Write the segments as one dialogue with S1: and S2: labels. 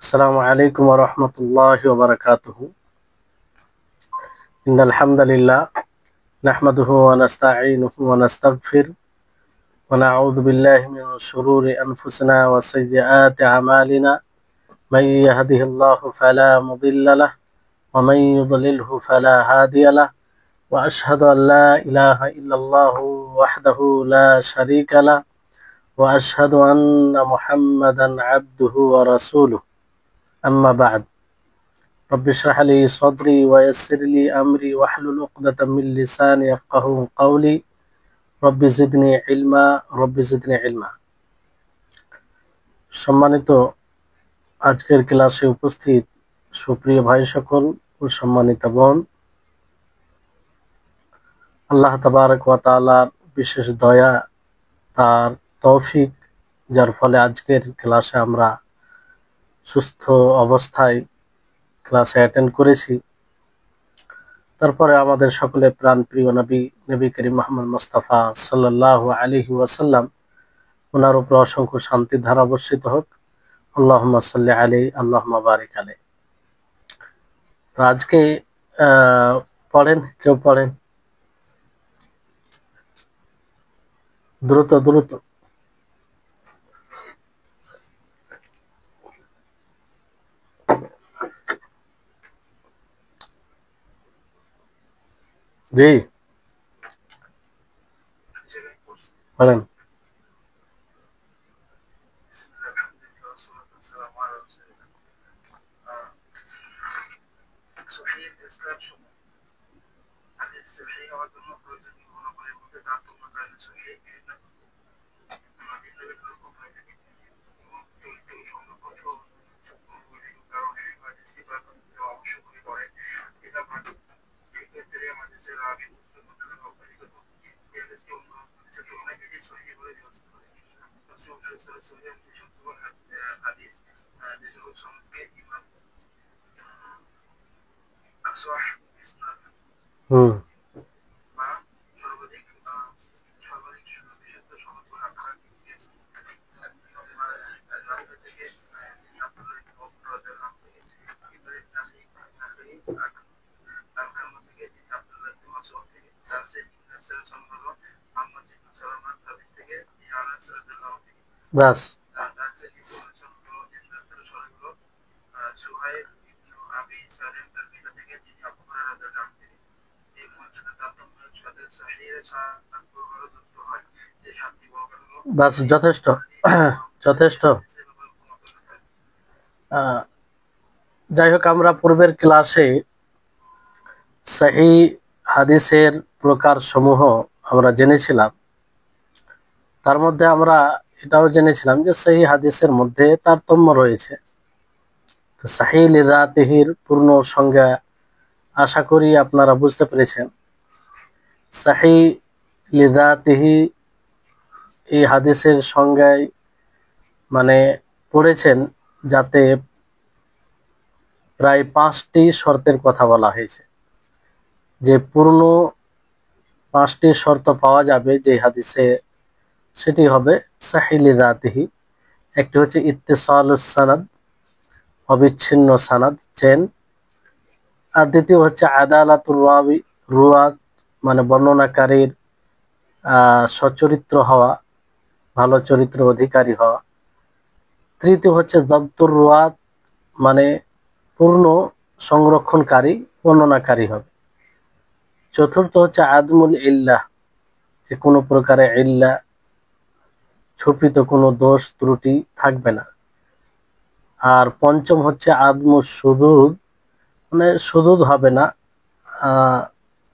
S1: السلام عليكم ورحمة الله وبركاته. إن الحمد لله نحمده ونستعينه ونستغفر ونعوذ بالله من شرور أنفسنا وسيئات أعمالنا. من يهده الله فلا مضل له ومن يضلله فلا هادي له وأشهد أن لا إله إلا الله وحده لا شريك له وأشهد أن محمدا عبده ورسوله. أما بعد رب اشرح لي صدري ويسر لي أمري واحلل عقدة من لساني يفقهوا قولي رب زدني علما رب زدني علما। সম্মানিত আজকের ক্লাসে উপস্থিত সুপ্রিয় ভাই সকল ও সম্মানিত বোন, আল্লাহ তাবারক ওয়া তাআলার বিশেষ দয়া, তার তৌফিক, যার ফলে আজকের ক্লাসে আমরা সুস্থ অবস্থায় ক্লাসে অ্যাটেন্ড করেছি। তারপরে আমাদের সকলের প্রাণ প্রিয় নবী করিম মুহাম্মদ মুস্তাফা সাল্লাল্লাহু আলাইহি ওয়াসাল্লাম, ওনার উপর অসংখ্য শান্তির ধারা বর্ষিত হোক। আল্লাহুম্মা সাল্লি আলাইহি আল্লাহুম্মা বারিক আলাইহি। তো আজকে পড়েন, কেউ পড়েন, দ্রুত দ্রুত। জি বলেন। বাস বাস যথেষ্ট যথেষ্ট। যাই হোক, আমরা পূর্বের ক্লাসে সহিহ হাদিসের প্রকার সমূহ আমরা জেনেছিলাম। তার মধ্যে আমরা এটাও জেনেছিলাম যে সহিহ হাদিসের মধ্যে তারতম্য রয়েছে। তো সহিহ লিযাতিহির পূর্ণ সংজ্ঞা আশা করি আপনারা বুঝতে পেরেছেন। সহিহ লিযাতিহি এই হাদিসের সংজ্ঞায় মানে পড়েছেন যাতে প্রায় 5টি শর্তের কথা বলা হয়েছে, যে পূর্ণ 5টি শর্ত পাওয়া যাবে যে হাদিসে, সেটি হবে সহিহ লিযাতিহি। একটি হচ্ছে ইত্তিসালুস সানাদ, অবিচ্ছিন্ন সানাদ, চেন। আর দ্বিতীয় হচ্ছে আদালাতুর রাবি, রুয়াত মানে বর্ণনাকারীর সচরিত্র হওয়া, ভালো চরিত্র অধিকারী হওয়া। তৃতীয় হচ্ছে যাবতুর রুয়াত মানে পূর্ণ সংরক্ষণকারী, বর্ণনাকারী হবে। চতুর্থ হচ্ছে আদমুল ইল্লাহ, যে কোনো প্রকারে ইল্লা, ছুপিত কোনো দোষ ত্রুটি থাকবে না। আর পঞ্চম হচ্ছে আদমুস শুযুদ, মানে শুযুদ হবে না,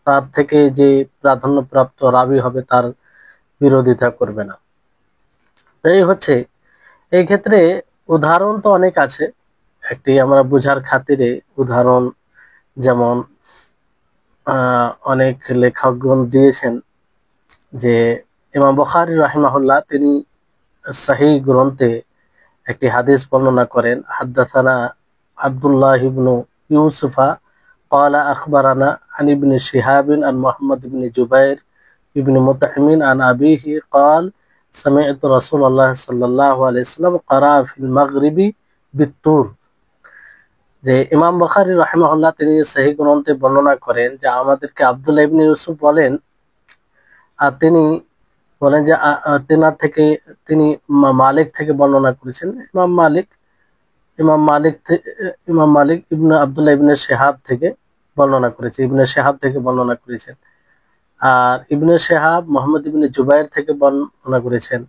S1: তার থেকে যে প্রাধান্যপ্রাপ্ত রাবি হবে তার বিরোধিতা করবে না। এই হচ্ছে, এই ক্ষেত্রে উদাহরণ তো অনেক আছে। একটি আমরা বোঝার খাতিরে উদাহরণ, যেমন অনেক লেখকগণ দিয়েছেন যে ইমাম বুখারী রাহিমাহুল্লাহ তিনি সহিহ গ্রন্থে একটি হাদিস বর্ণনা করেন, হাদাসানা আব্দুল্লাহ ইবনু ইউসুফা قال أخبرنا عن ابن شهاب عن محمد بن جبير بن مطعم عن أبيه قال سمعت رسول الله صلى الله عليه وسلم قرأ في المغرب بالطور যে ইমাম বুখারী রাহিমাহুল্লাহ তিনি সহিহ গ্রন্থে বর্ণনা করেন যে আমাদেরকে আব্দুল্লাহ ইবনে ইউসুফ বলেন, আর তিনি বলেন যে তেনার থেকে তিনি মালিক থেকে বর্ণনা করেছেন। ইমাম মালিক ইবনে আব্দুল্লাহ ইবনে শিহাব থেকে বর্ণনা করেছে, ইবনে শিহাব থেকে বর্ণনা করেছেন। আর ইবনে শিহাব মুহাম্মদ ইবনে জুবাইর থেকে বর্ণনা করেছেন,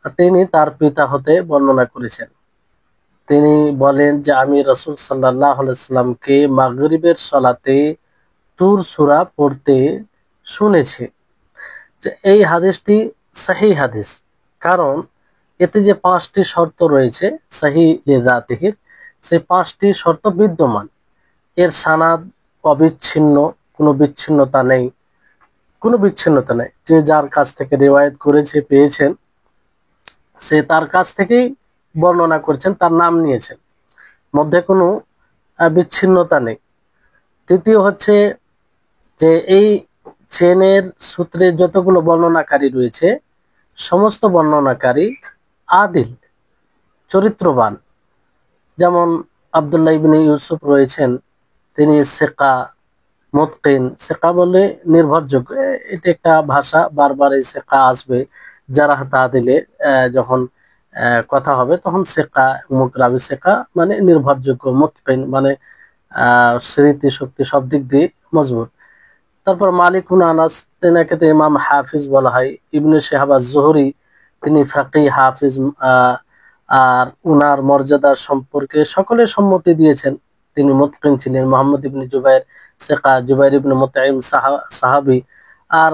S1: আর তিনি তার পিতা হতে বর্ণনা করেছেন। তিনি বলেন যে আমি রাসূল সাল্লাল্লাহু আলাইহি ওয়াসাল্লামকে মাগরিবের সালাতে তুর সূরা পড়তে শুনেছি। যে এই হাদিসটি সহিহ হাদিস, কারণ এতে যে 5টি শর্ত রয়েছে সহিহ লিযাতিহির, সেই 5টি শর্ত বিদ্যমান। এর সানাদ অবিচ্ছিন্ন, কোনো বিচ্ছিন্নতা নেই, যে যার কাছ থেকে রিওয়ায়াত করেছে পেয়েছেন সে তার কাছ থেকেই বর্ণনা করছেন, তার নাম নিয়েছেন, মধ্যে কোনো বিচ্ছিন্নতা নেই। তৃতীয় হচ্ছে যে এই চেনের সূত্রে যতগুলো বর্ণনাকারী রয়েছে সমস্ত বর্ণনাকারী আদিল, চরিত্রবান। যেমন আব্দুল্লাহ ইবনে ইউসুফ রয়েছেন, তিনি সিকা, মুতকিন, সিকা বলে নির্ভরযোগ্য, এটা একটা ভাষা, বারবার এই সিকা আসবে জারাহ তাদিলে যখন কথা হবে, তখন সিকা মুকরাবি, সিকা মানে নির্ভরযোগ্য, মুতকিন মানে স্মৃতি শক্তি সব দিক দিয়ে মজবুত। তারপর মালিক ইবনে আনাস, তেনাকে তো ইমাম হাফিজ বলা হয়। ইবনে শিহাব আজ-জুহরি, তিনি ফাকিহ হাফিজ, আর উনার মর্যাদা সম্পর্কে সকলে সম্মতি দিয়েছেন, তিনি মুতকিন ছিলেন। মুহাম্মদ ইবনে জুবাইর সিকা, জুবাইর ইবনে মুতঈম সাহাবী। আর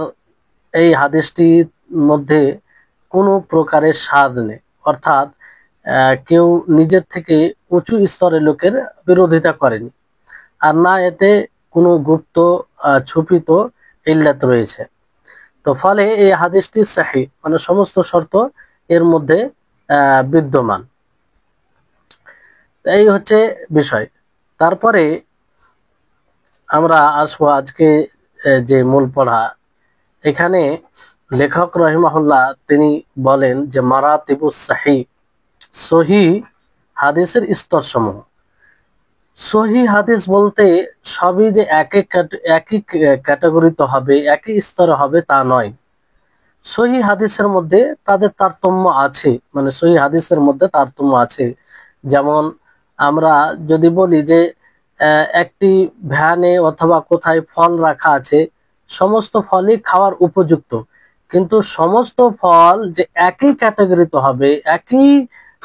S1: এই হাদিসটির মধ্যে কোনো প্রকারের স্বাদ নেই, অর্থাৎ কেউ নিজের থেকে উঁচু স্তরের লোকের বিরোধিতা করেনি, আর না এতে কোনো গুপ্ত ছুপিত ইল্লাত রয়েছে। তো ফলে এই হাদিসটি সহিহ, মানে সমস্ত শর্ত এর মধ্যে বিদ্যমান। এই হচ্ছে বিষয়। তারপরে আমরা আসবো আজকে যে মূল পড়া, এখানে লেখক রহিমাহুল্লাহ তিনি বলেন যে মারাতিবুস সহিহ, সহিহ হাদিসের স্তরসমূহ। সহিহ হাদিস বলতে সবই যে একই ক্যাটাগরিতে হবে, একই স্তরে হবে তা নয়। সহিহ হাদিসের মধ্যে তাদের তারতম্য আছে, মানে সহিহ হাদিসের মধ্যে তারতম্য আছে। যেমন আমরা যদি বলি যে একটি ভ্যানে অথবা কোথায় ফল রাখা আছে, সমস্ত ফলই খাওয়ার উপযুক্ত, কিন্তু সমস্ত ফল যে একই ক্যাটাগরিতে হবে, একই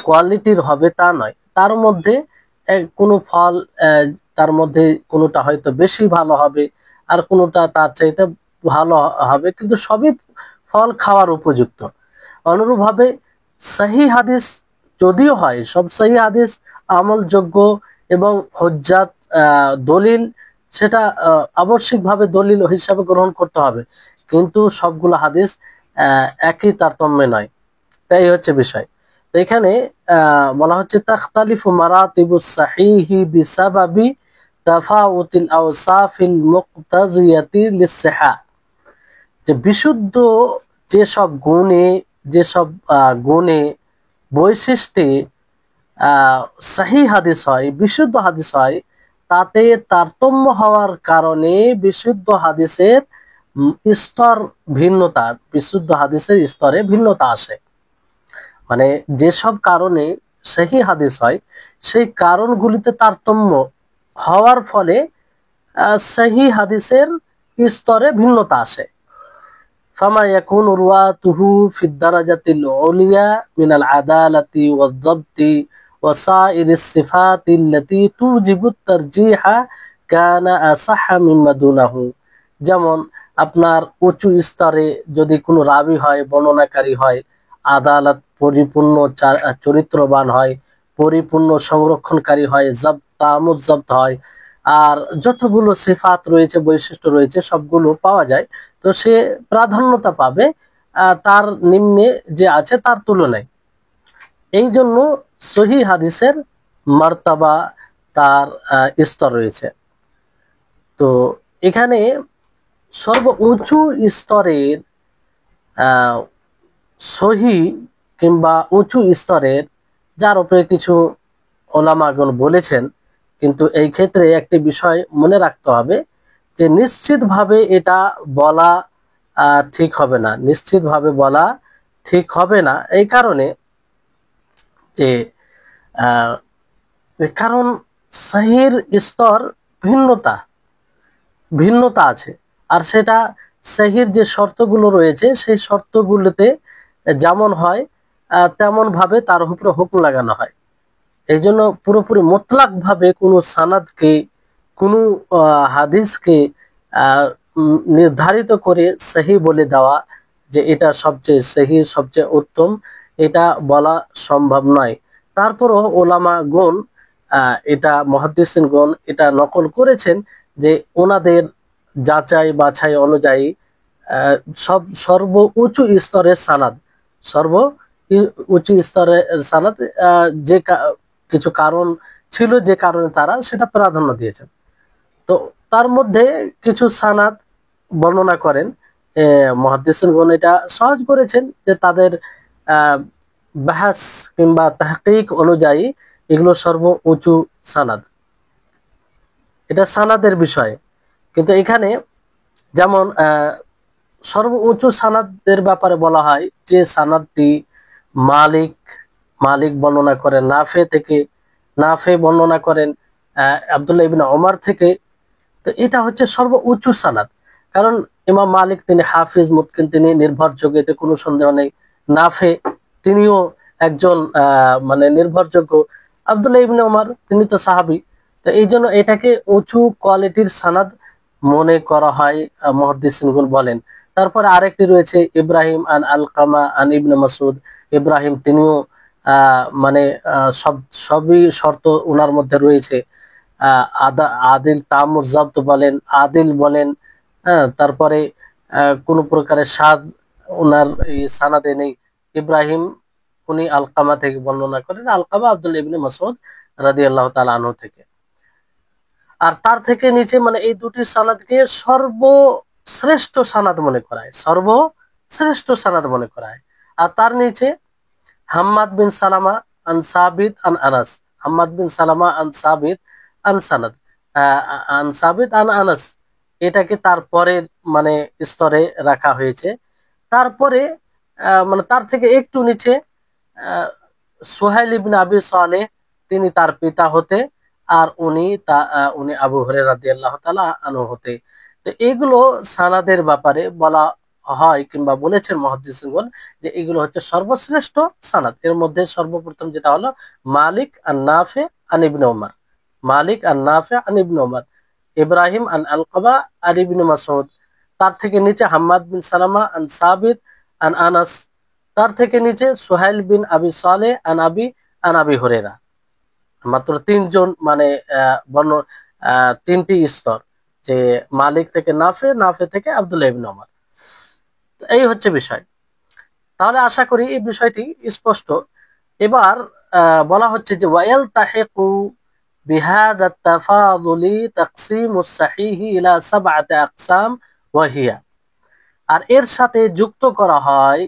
S1: কোয়ালিটির হবে তা নয়। তার মধ্যে কোনো ফল, তার মধ্যে কোনোটা হয়তো বেশি ভালো হবে, আর কোনোটা তার চাইতে ভালো হবে, কিন্তু সবই ফল খাওয়ার উপযুক্ত। অনুরূপভাবে সহিহ হাদিস যদিও হয়, সব সহিহ হাদিস আমলযোগ্য এবং হুজ্জাত, দলিল, সেটা আবশ্যিকভাবে দলিল হিসাবে গ্রহণ করতে হবে, কিন্তু সবগুলো হাদিস একই তারতম্যে নয়। তাই হচ্ছে বিষয়। তো এখানে বলা হচ্ছে তাখতালিফু মারাতিবুস সাহিহি বিসাবাবি তাফাউতিল আওসাফিল মুক্তাজিয়াতি লিসসিহা, যে বিশুদ্ধ যেসব গুণে বৈশিষ্ট্যে সহিহ হাদিস হয়, বিশুদ্ধ হাদিস হয়, তাতে তারতম্য হওয়ার কারণে বিশুদ্ধ হাদিসের স্তর ভিন্নতা, বিশুদ্ধ হাদিসের স্তরে ভিন্নতা আসে। মানে যেসব কারণে সহিহ হাদিস হয়, সেই কারণগুলিতে তারতম্য হওয়ার ফলে সহিহ হাদিসের স্তরে ভিন্নতা আসে। ফামা ইয়াকুনু রুয়াতুহু ফিদ দারাজাতিল উলিয়া মিনাল আদালাতি ওয়াদ দাবতি ওয়া সাইরিস সিফাতিল্লাতী তুজিবুত তারজিহা কানা আসাহা মিম্মা দুনাহু। যেমন আপনার উঁচু স্তরে যদি কোনো রাবি হয়, বর্ণনাকারী হয়, আদালত পরিপূর্ণ, চরিত্রবান হয়, পরিপূর্ণ সংরক্ষণকারী হয়, জব্ত হয়, আর যতগুলো সিফাত রয়েছে, বৈশিষ্ট্য রয়েছে, সবগুলো পাওয়া যায়, তো সে প্রাধান্যতা পাবে তার নিম্নে যে আছে তার তুলনায়। এই জন্য সহিহ হাদিসের মার্তাবা, তার স্তর রয়েছে। তো এখানে সর্ব উঁচু স্তরের সহিহ কিংবা উঁচু স্তরের, যার উপরে কিছু ওলামাগণ বলেছেন, কিন্তু এই ক্ষেত্রে একটি বিষয় মনে রাখতে হবে যে নিশ্চিতভাবে এটা বলা ঠিক হবে না, নিশ্চিতভাবে বলা ঠিক হবে না। এই কারণে যে কারণ সহির স্তর ভিন্নতা ভিন্নতা আছে, আর সেটা সহির যে শর্তগুলো রয়েছে সেই শর্তগুলোতে যেমন হয় তেমন ভাবে তার উপরে হুকুম লাগানো হয়। এই জন্য পুরোপুরি মোতলাক ভাবে কোনো সানাদকে, কোনো হাদিসকে নির্ধারিত করে সহি বলে দেওয়া যে এটা সবচেয়ে সহি, সবচেয়ে উত্তম, এটা বলা সম্ভব নয়। তারপরও ওলামা গণ, এটা মুহাদ্দিসিন গণ এটা নকল করেছেন যে ওনাদের যাচাই বাছাই অনুযায়ী সর্ব উঁচু স্তরের সানাদ, সর্ব উঁচু স্তরের সানাদ যে কিছু কারণ ছিল যে কারণে তারা সেটা প্রাধান্য দিয়েছেন। তো তার মধ্যে কিছু সানাদ বর্ণনা করেন মুহাদ্দিসিনগণ, এটা সহজ করেছেন যে তাদের বাহাস কিংবা তাহকিক অনুযায়ী এগুলো সর্ব উঁচু সানাদ, এটা সানাদের বিষয়। কিন্তু এখানে যেমন সর্ব উঁচু সানাদের ব্যাপারে বলা হয় যে সানাদটি মালিক মালিক বর্ণনা করেন নাফে থেকে, নাফে বর্ণনা করেন আব্দুল্লাহ ইবনে ওমর থেকে। তো এটা হচ্ছে সর্ব উঁচু সানাদ, কারণ ইমাম মালিক তিনি হাফিজ মুতকিন, তিনি নির্ভরযোগ্য, এতে কোনো সন্দেহ নেই। নাফে তিনিও একজন মানে নির্ভরযোগ্য। আব্দুল্লাহ ইবনে ওমর তিনি তো সাহাবী, তো এই জন্য এটাকে উঁচু কোয়ালিটির সানাদ মনে করা হয়, মুহাদ্দিসিনগণ বলেন। তারপরে আরেকটি রয়েছে ইব্রাহিম আন আলকামা আন ইবনে মাসউদ। ইব্রাহিম তিনিও মানে সবই শর্ত ওনার মধ্যে রয়েছে। আদিল তামুর জাবত বলেন, আদিল বলেন, তারপরে কোনো প্রকারের স্বাদ ওনার এই সানাদে নেই। ইব্রাহিম উনি আলকামা থেকে বর্ণনা করেন, আলকামা আব্দুল্লাহ ইবনে মাসউদ রাদিয়াল্লাহু তাআলা আনহু থেকে। আর তার থেকে নিচে মানে এই দুটি সানাদকে সর্বশ্রেষ্ঠ সানাদ মনে করা হয়, সর্বশ্রেষ্ঠ সানাদ মনে করা হয়। আর তার নিচে হাম্মাদ বিন সালামা আন সাবিত আন আনাস, হাম্মাদ বিন সালামা আন সাবিত আন সানাদ, আন সাবিত আন আনাস, এটাকে তারপরের মানে স্তরে রাখা হয়েছে। তারপরে মানে তার থেকে একটু নিচে সুহাইল ইবনে আবি সালেহ, তিনি তার পিতা হতে, আর উনি আবু হুরায়রা রাদিয়াল্লাহু তাআলা আনহু হতে। তো এগুলো সানাদের ব্যাপারে বলা হয় কিংবা বলেছেন মুহাদ্দিসিনগণ যে এগুলো হচ্ছে সর্বশ্রেষ্ঠ সানাদ। এর মধ্যে সর্বপ্রথম যেটা হলো মালিক আন নাফে আন ইবনে ওমর, মালিক আন নাফে আন ইবনে ওমর, ইব্রাহিম আন আলকামা আন ইবনে মাসউদ। তার থেকে নিচে হাম্মাদ বিন সালামা আন সাবিত আন আনাস। তার থেকে নিচে সুহাইল বিন আবি সালেহ আন আবি হুরায়রা। মাত্র তিনজন মানে তিনটি স্তর, যে মালিক থেকে নাফে, নাফে থেকে আব্দুল্লাহ ইবনে ওমর। এই হচ্ছে বিষয়। তাহলে আশা করি এই বিষয়টি স্পষ্ট। এবার বলা হচ্ছে যে ওয়াইল তাহিকু বিহাদা তাফাদুলি তাকসিমুস সাহিহি ইলা সাবআতি আকসাম ওয়াহিয়া। আর এর সাথে যুক্ত করা হয়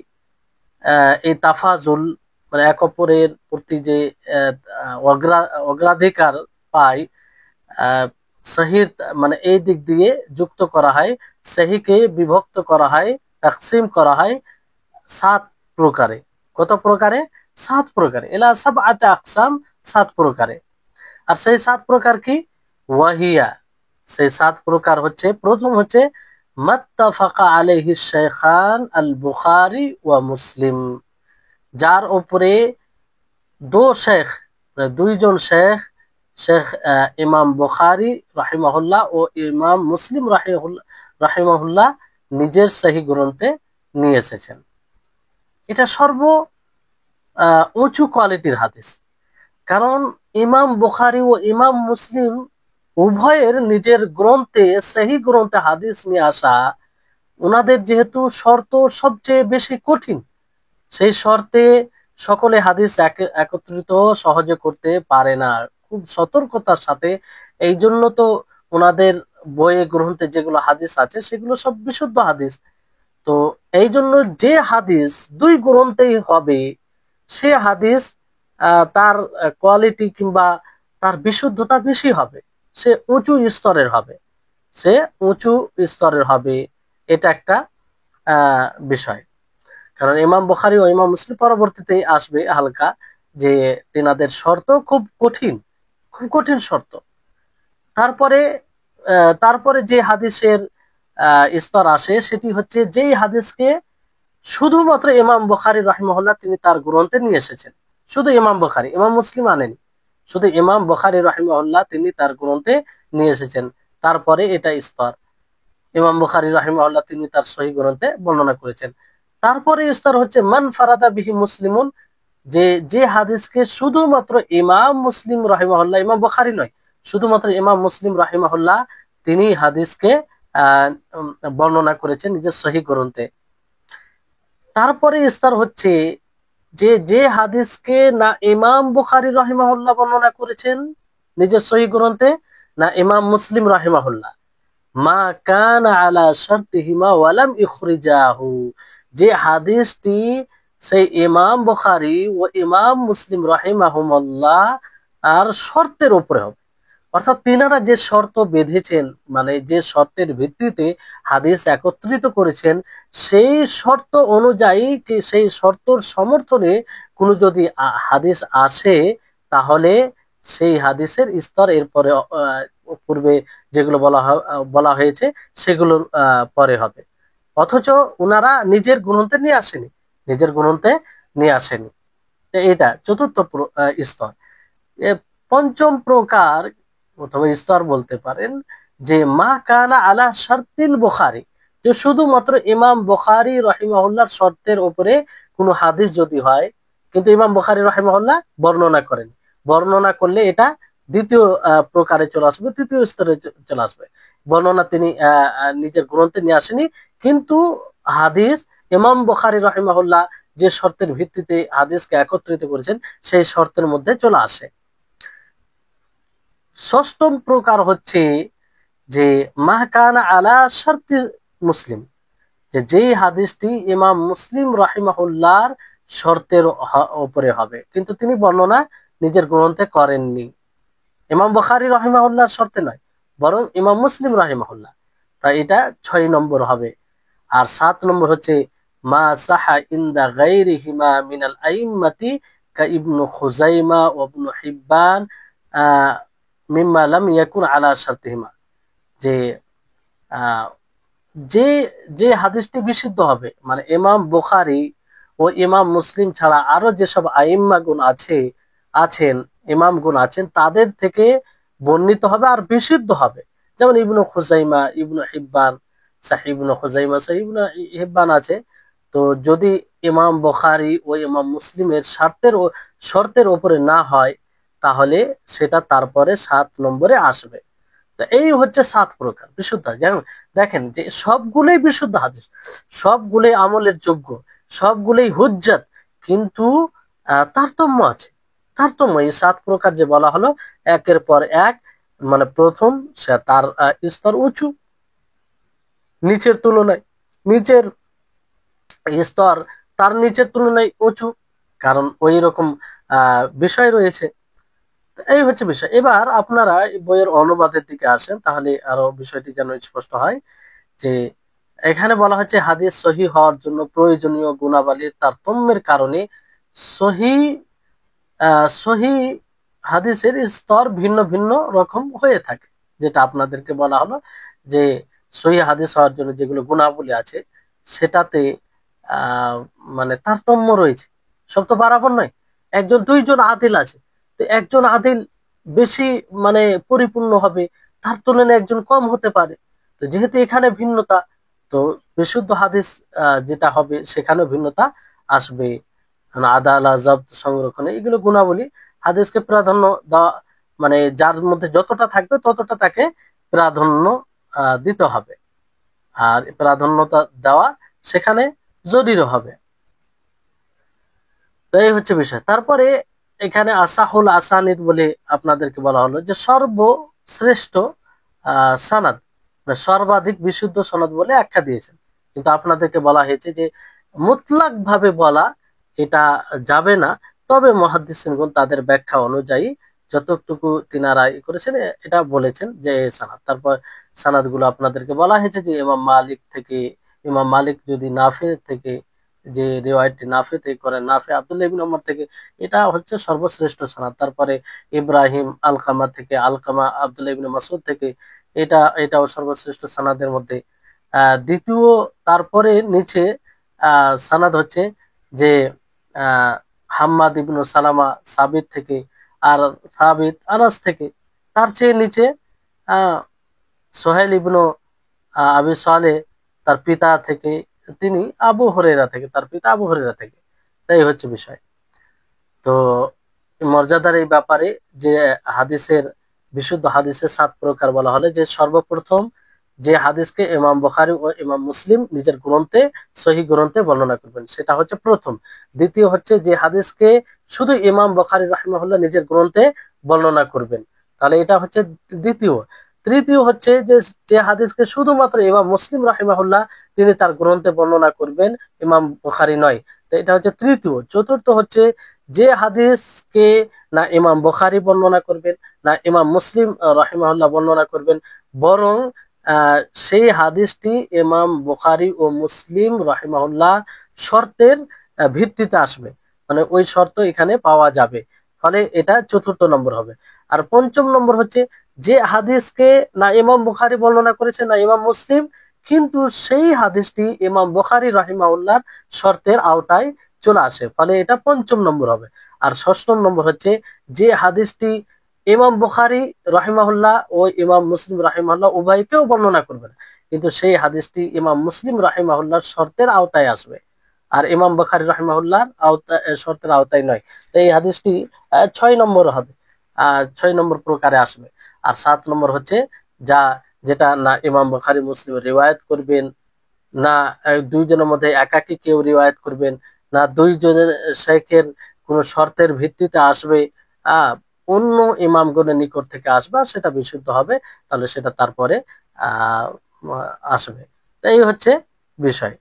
S1: এই তাফাজুল, মানে এক অপরের প্রতি যে অগ্রাধিকার পায়, সহির মানে এই দিক দিয়ে যুক্ত করা হয়। সহিকে বিভক্ত করা হয়, তাকসিম করা হয় 7 প্রকারে। কত প্রকারে? 7 প্রকারে। ইলা সাবআতি আকসাম, 7 প্রকারে। আর সেই 7 প্রকার কি? ওয়াহিয়া, সেই 7 প্রকার হচ্ছে, প্রথম হচ্ছে মাত্তাফাকা আলাইহি শাইখান আল বুখারী ওয়া মুসলিম, যার উপরে দুইজন শেখ, শেখ ইমাম বুখারী রাহিমাহুল্লাহ ও ইমাম মুসলিম রাহিমাহুল্লাহ নিজের সহি গ্রন্থে নিয়ে এসেছেন। এটা সর্ব উঁচু কোয়ালিটির হাদিস, কারণ ইমাম বুখারী ও ইমাম মুসলিম উভয়ের নিজের গ্রন্থে, সহি গ্রন্থে হাদিস নিয়ে আসা, ওনাদের যেহেতু শর্ত সবচেয়ে বেশি কঠিন, সেই শর্তে সকলে হাদিস একত্রিত সহজে করতে পারে না, খুব সতর্কতার সাথে। এই জন্য তো ওনাদের বইয়ে গ্রন্থে যেগুলো হাদিস আছে সেগুলো সব বিশুদ্ধ হাদিস। তো এই জন্য যে হাদিস দুই গ্রন্থেই হবে, সে হাদিস তার কোয়ালিটি কিংবা তার বিশুদ্ধতা বেশি হবে, সে উঁচু স্তরের হবে, সে উঁচু স্তরের হবে। এটা একটা বিষয়। কারণ ইমাম বুখারী ও ইমাম মুসলিম পরবর্তীতে আসবে হালকা, যে তেনাদের শর্ত খুব কঠিন, খুব কঠিন শর্ত। তারপরে তারপরে যে হাদিসের স্তর আসে সেটি হচ্ছে যেই হাদিসকে শুধুমাত্র ইমাম বুখারী রাহিমাহুল্লাহ তিনি তার গ্রন্থে নিয়ে এসেছেন, শুধু ইমাম বুখারী, ইমাম মুসলিম আনেনি, শুধু ইমাম বুখারী রাহিমাহুল্লাহ তিনি তার গ্রন্থে নিয়ে এসেছেন। তারপরে এটা স্তর, ইমাম বুখারী রাহিমাহুল্লাহ তিনি তার সহিহ গ্রন্থে বর্ণনা করেছেন। তারপরে স্তর হচ্ছে মান ফারাদা বিহি মুসলিমুন, যে যে হাদিসকে শুধুমাত্র ইমাম মুসলিম রাহিমাহুল্লাহ, ইমাম বুখারী নয়, শুধুমাত্র ইমাম মুসলিম রাহিমাহুল্লাহ তিনি হাদিসকে বর্ণনা করেছেন নিজের সহিহ গ্রন্থে। তারপরে স্তর হচ্ছে যে যে হাদিসকে না ইমাম বুখারী রাহিমাহুল্লাহ বর্ণনা করেছেন নিজের সহিহ গ্রন্থে, না ইমাম মুসলিম রাহিমাহুল্লাহ, মা কান আলা শারতিহিমা ওয়ালাম ইখরিজাহু, যে হাদিসটি সেই ইমাম বুখারী ও ইমাম মুসলিম রাহিমাহুমুল্লাহ আর শর্তের উপরে হবে। অর্থাৎ তিনারা যে শর্ত বেঁধেছেন, মানে যে শর্তের ভিত্তিতে হাদিস একত্রিত করেছেন, সেই শর্ত অনুযায়ী সেই শর্তর সমর্থনে কোনো যদি হাদিস আসে, তাহলে সেই হাদিসের স্তর এরপরে পূর্বে যেগুলো বলা হয়েছে সেগুলোর পরে হবে। অথচ ওনারা নিজের গ্রন্থে নিয়ে আসেনি, নিজের গ্রন্থে নিয়ে আসেনি। এটা চতুর্থ স্তর। পঞ্চম প্রকার অথবা স্তর বলতে পারেন যে মা কানা আলা শারতিল বুখারী, যে শুধুমাত্র ইমাম বুখারী রাহিমাহুল্লাহর শর্তের উপরে কোনো হাদিস যদি হয়, কিন্তু ইমাম বুখারী রাহিমাহুল্লাহ বর্ণনা করেন, বর্ণনা করলে এটা দ্বিতীয় প্রকারে চলে আসবে, তৃতীয় স্তরে চলে আসবে। বর্ণনা তিনি নিজের গ্রন্থে নিয়ে আসেনি, কিন্তু হাদিস ইমাম বুখারী রাহিমাহুল্লাহ যে শর্তের ভিত্তিতে হাদিসকে একত্রিত করেছেন সেই শর্তের মধ্যে চলে আসে। ষষ্ঠম প্রকার হচ্ছে যে মাহকানা আলা শারতি মুসলিম, যে যেই হাদিসটি ইমাম মুসলিম রাহিমাহুল্লাহর শর্তের উপরে হবে, কিন্তু তিনি বর্ণনা নিজের গ্রন্থে করেননি, ইমাম বুখারী রাহিমাহুল্লাহর শর্তে নয়, বরং ইমাম মুসলিম রাহিমাহুল্লাহ। তাই এটা 6 নম্বর হবে। আর 7 নম্বর হচ্ছে মা সাহা ইনদা গায়রিহিমা মিনাল আইম্মাতি কা ইবনু খুজাইমা ওয়া ইবনু হিব্বান মিম্মা লাম ইয়াকুন আলা শারতিহিমা, যে যে যে হাদিসটি বিশুদ্ধ হবে, মানে ইমাম বুখারী ও ইমাম মুসলিম ছাড়া আরো যেসব আইম্মাগুন আছেন, ইমামগুন আছেন, তাদের থেকে বর্ণিত হবে আর বিশুদ্ধ হবে। যেমন ইবনু খুজাইমা, ইবনু হিব্বান, সাহিহ ইবনু খুজাইমা, সাহিহ ইবনু হিব্বান আছে। তো যদি ইমাম বুখারী ও ইমাম মুসলিমের শর্তের উপরে না হয়, তাহলে সেটা তারপরে 7 নম্বরে আসবে। তো এই হচ্ছে 7 প্রকার বিশুদ্ধ। যেমন দেখেন যে সবগুলোই বিশুদ্ধ হাদিস, সবগুলোই আমলের যোগ্য, সবগুলোই হুজ্জাত, কিন্তু তারতম্য আছে। তারতম্য এই 7 প্রকার যে বলা হলো, একের পর এক, মানে প্রথম সে তার স্তর উঁচু নিচের তুলনায়, নিচের স্তর তার নিচের তুলনায় উঁচু, কারণ ওই রকম বিষয় রয়েছে। এই হচ্ছে বিষয়। এবার আপনারা বইয়ের অনুবাদের দিকে আসেন, তাহলে আরো বিষয়টি যেন স্পষ্ট হয়। যে এখানে বলা হচ্ছে হাদিস সহিহ হওয়ার জন্য প্রয়োজনীয় গুণাবলীর তারতম্যের কারণে সহি সহি হাদিসের স্তর ভিন্ন ভিন্ন রকম হয়ে থাকে। যেটা আপনাদেরকে বলা হলো যে সহি হাদিস হওয়ার জন্য যেগুলো গুণাবলী আছে সেটাতে মানে তারতম্য রয়েছে, সব তো বরাবর নয়। একজন দুইজন আদিল আছে, তো একজন আদিল বেশি মানে পরিপূর্ণ হবে, তার তুলনায় একজন কম হতে পারে। তো যেহেতু এখানে ভিন্নতা, তো বিশুদ্ধ হাদিস যেটা হবে সেখানেও ভিন্নতা আসবে। আদালা জব্দ সংরক্ষণে এগুলো গুণাবলী, হাদিসকে প্রাধান্য দেওয়া, মানে যার মধ্যে যতটা থাকবে ততটা তাকে প্রাধান্য দিতে হবে, আর প্রাধান্যতা দেওয়া সেখানে জরুরি হবে। তো এই হচ্ছে বিষয়। তারপরে এখানে আসাহুল আসানিদ বলে আপনাদেরকে বলা হলো যে সর্বশ্রেষ্ঠ সনদ, সর্বাধিক বিশুদ্ধ সনদ বলে আখ্যা দিয়েছেন। কিন্তু আপনাদেরকে বলা হয়েছে যে মুতলাক ভাবে বলা এটা যাবে না, তবে মুহাদ্দিসিনগণ তাদের ব্যাখ্যা অনুযায়ী যতটুকু তিনারা করেছেন এটা বলেছেন যে সানাদ। তারপর সানাদ গুলো আপনাদেরকে বলা হয়েছে যে ইমাম মালিক থেকে, ইমাম মালিক যদি নাফে থেকে যে রিওয়ায়াতটি নাফে থেকে করেন, নাফে আব্দুল্লাহ ইবনে ওমর থেকে, এটা হচ্ছে সর্বশ্রেষ্ঠ সানাদ। তারপরে ইব্রাহিম আলকামা থেকে, আলকামা আব্দুল্লাহ ইবনে মাসউদ থেকে, এটাও সর্বশ্রেষ্ঠ সানাদের মধ্যে। দ্বিতীয়, তারপরে নিচে সানাদ হচ্ছে যে আহ হাম্মাদ ইবনু সালামা সাবিত থেকে, আর সাবিত আনাস থেকে। তার চেয়ে নিচে আহ সোহেল ইবনু আবি সালেহ তার পিতা থেকে, তিনি আবু হুরায়রা থেকে, তার পিতা আবু হুরায়রা থেকে। তাই হচ্ছে বিষয়। তো মর্যাদার এই ব্যাপারে যে হাদিসের, বিশুদ্ধ হাদিসের 7 প্রকার বলা হলে, যে সর্বপ্রথম যে হাদিসকে ইমাম বুখারী ও ইমাম মুসলিম নিজের গ্রন্থে, সহিহ গ্রন্থে বর্ণনা করবেন, সেটা হচ্ছে প্রথম। দ্বিতীয় হচ্ছে যে হাদিসকে শুধু ইমাম বুখারী রাহিমাহুল্লাহ নিজের গ্রন্থে বর্ণনা করবেন, তাহলে এটা হচ্ছে দ্বিতীয়। তৃতীয় হচ্ছে যে যে হাদিসকে শুধুমাত্র ইমাম মুসলিম রাহিমাহুল্লাহ তিনি তার গ্রন্থে বর্ণনা করবেন, ইমাম বুখারী নয়। তো এটা হচ্ছে তৃতীয়। চতুর্থ হচ্ছে যে হাদিসকে না ইমাম বুখারী বর্ণনা করবেন, না ইমাম মুসলিম রাহিমাহুল্লাহ বর্ণনা করবেন, বরং সেই হাদিসটি ইমাম বুখারী ও মুসলিম রাহিমাহুল্লাহ শর্তের ভিত্তিতে আসবে, মানে ওই শর্ত এখানে পাওয়া যাবে। ফলে এটা চতুর্থ নম্বর হবে। আর পঞ্চম নম্বর হচ্ছে যে হাদিসকে না ইমাম বুখারী বর্ণনা করেছে, না ইমাম মুসলিম, কিন্তু সেই হাদিসটি ইমাম বুখারী রাহিমাহুল্লাহর শর্তের আওতায় চলে আসে, ফলে এটা পঞ্চম নম্বর হবে। আর ষষ্ঠ নম্বর হচ্ছে যে হাদিসটি ইমাম বুখারী রাহিমাহুল্লাহ ও ইমাম মুসলিম রাহিমাহুল্লাহ উভয়কেও বর্ণনা করবেন, কিন্তু সেই হাদিসটি ইমাম মুসলিম রাহিমাহুল্লাহর শর্তের আওতায় আসবে, আর ইমাম বুখারী রাহিমাহুল্লাহর শর্তের আওতায় নয়। তো এই হাদিসটি 6 নম্বর হবে, 6 নম্বর প্রকারে আসবে। আর 7 নম্বর হচ্ছে যেটা না ইমাম বুখারী মুসলিম রিওয়ায়াত করবেন, না দুইজনের মধ্যে একাকি কেউ রিওয়ায়াত করবেন, না দুইজনের শেখের কোন শর্তের ভিত্তিতে আসবে, আহ অন্য ইমামগণের নিকট থেকে আসবে, আর সেটা বিশুদ্ধ হবে, তাহলে সেটা তারপরে আহ আসবে। তো এই হচ্ছে বিষয়।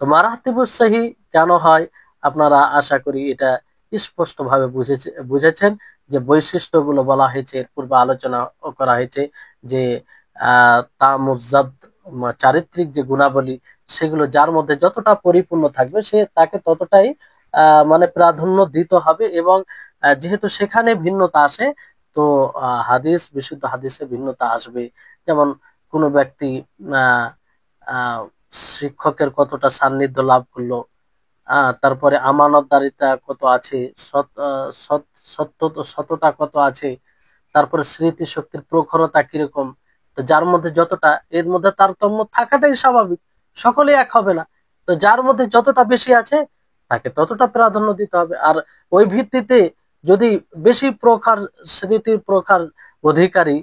S1: তো মারাতিবুস সহিহ কেন হয়, আপনারা আশা করি এটা স্পষ্ট ভাবে বুঝেছেন। যে বৈশিষ্ট্যগুলো বলা হয়েছে, এর পূর্বে আলোচনা করা হয়েছে যে তামুজ্জাদ, চারিত্রিক যে গুণাবলী, সেগুলো যার মধ্যে যতটা পরিপূর্ণ থাকবে সে তাকে ততটাই মানে প্রাধান্য দিতে হবে। এবং যেহেতু সেখানে ভিন্নতা আসে, তো বিশুদ্ধ হাদিসে ভিন্নতা আসবে। যেমন কোনো ব্যক্তি আহ আহ শিক্ষকের কতটা সান্নিধ্য লাভ করলো, তারপরে আমানতদারিতা কত আছে, সততা কত আছে, তারপরে স্মৃতি শক্তির প্রখরতা কিরকম। তো যার মধ্যে যতটা, এর মধ্যে তারতম্য থাকাটাই স্বাভাবিক, সকলে এক হবে না। তো যার মধ্যে যতটা বেশি আছে তাকে ততটা প্রাধান্য দিতে হবে। আর ওই ভিত্তিতে যদি বেশি প্রকার, স্মৃতির প্রকার অধিকারী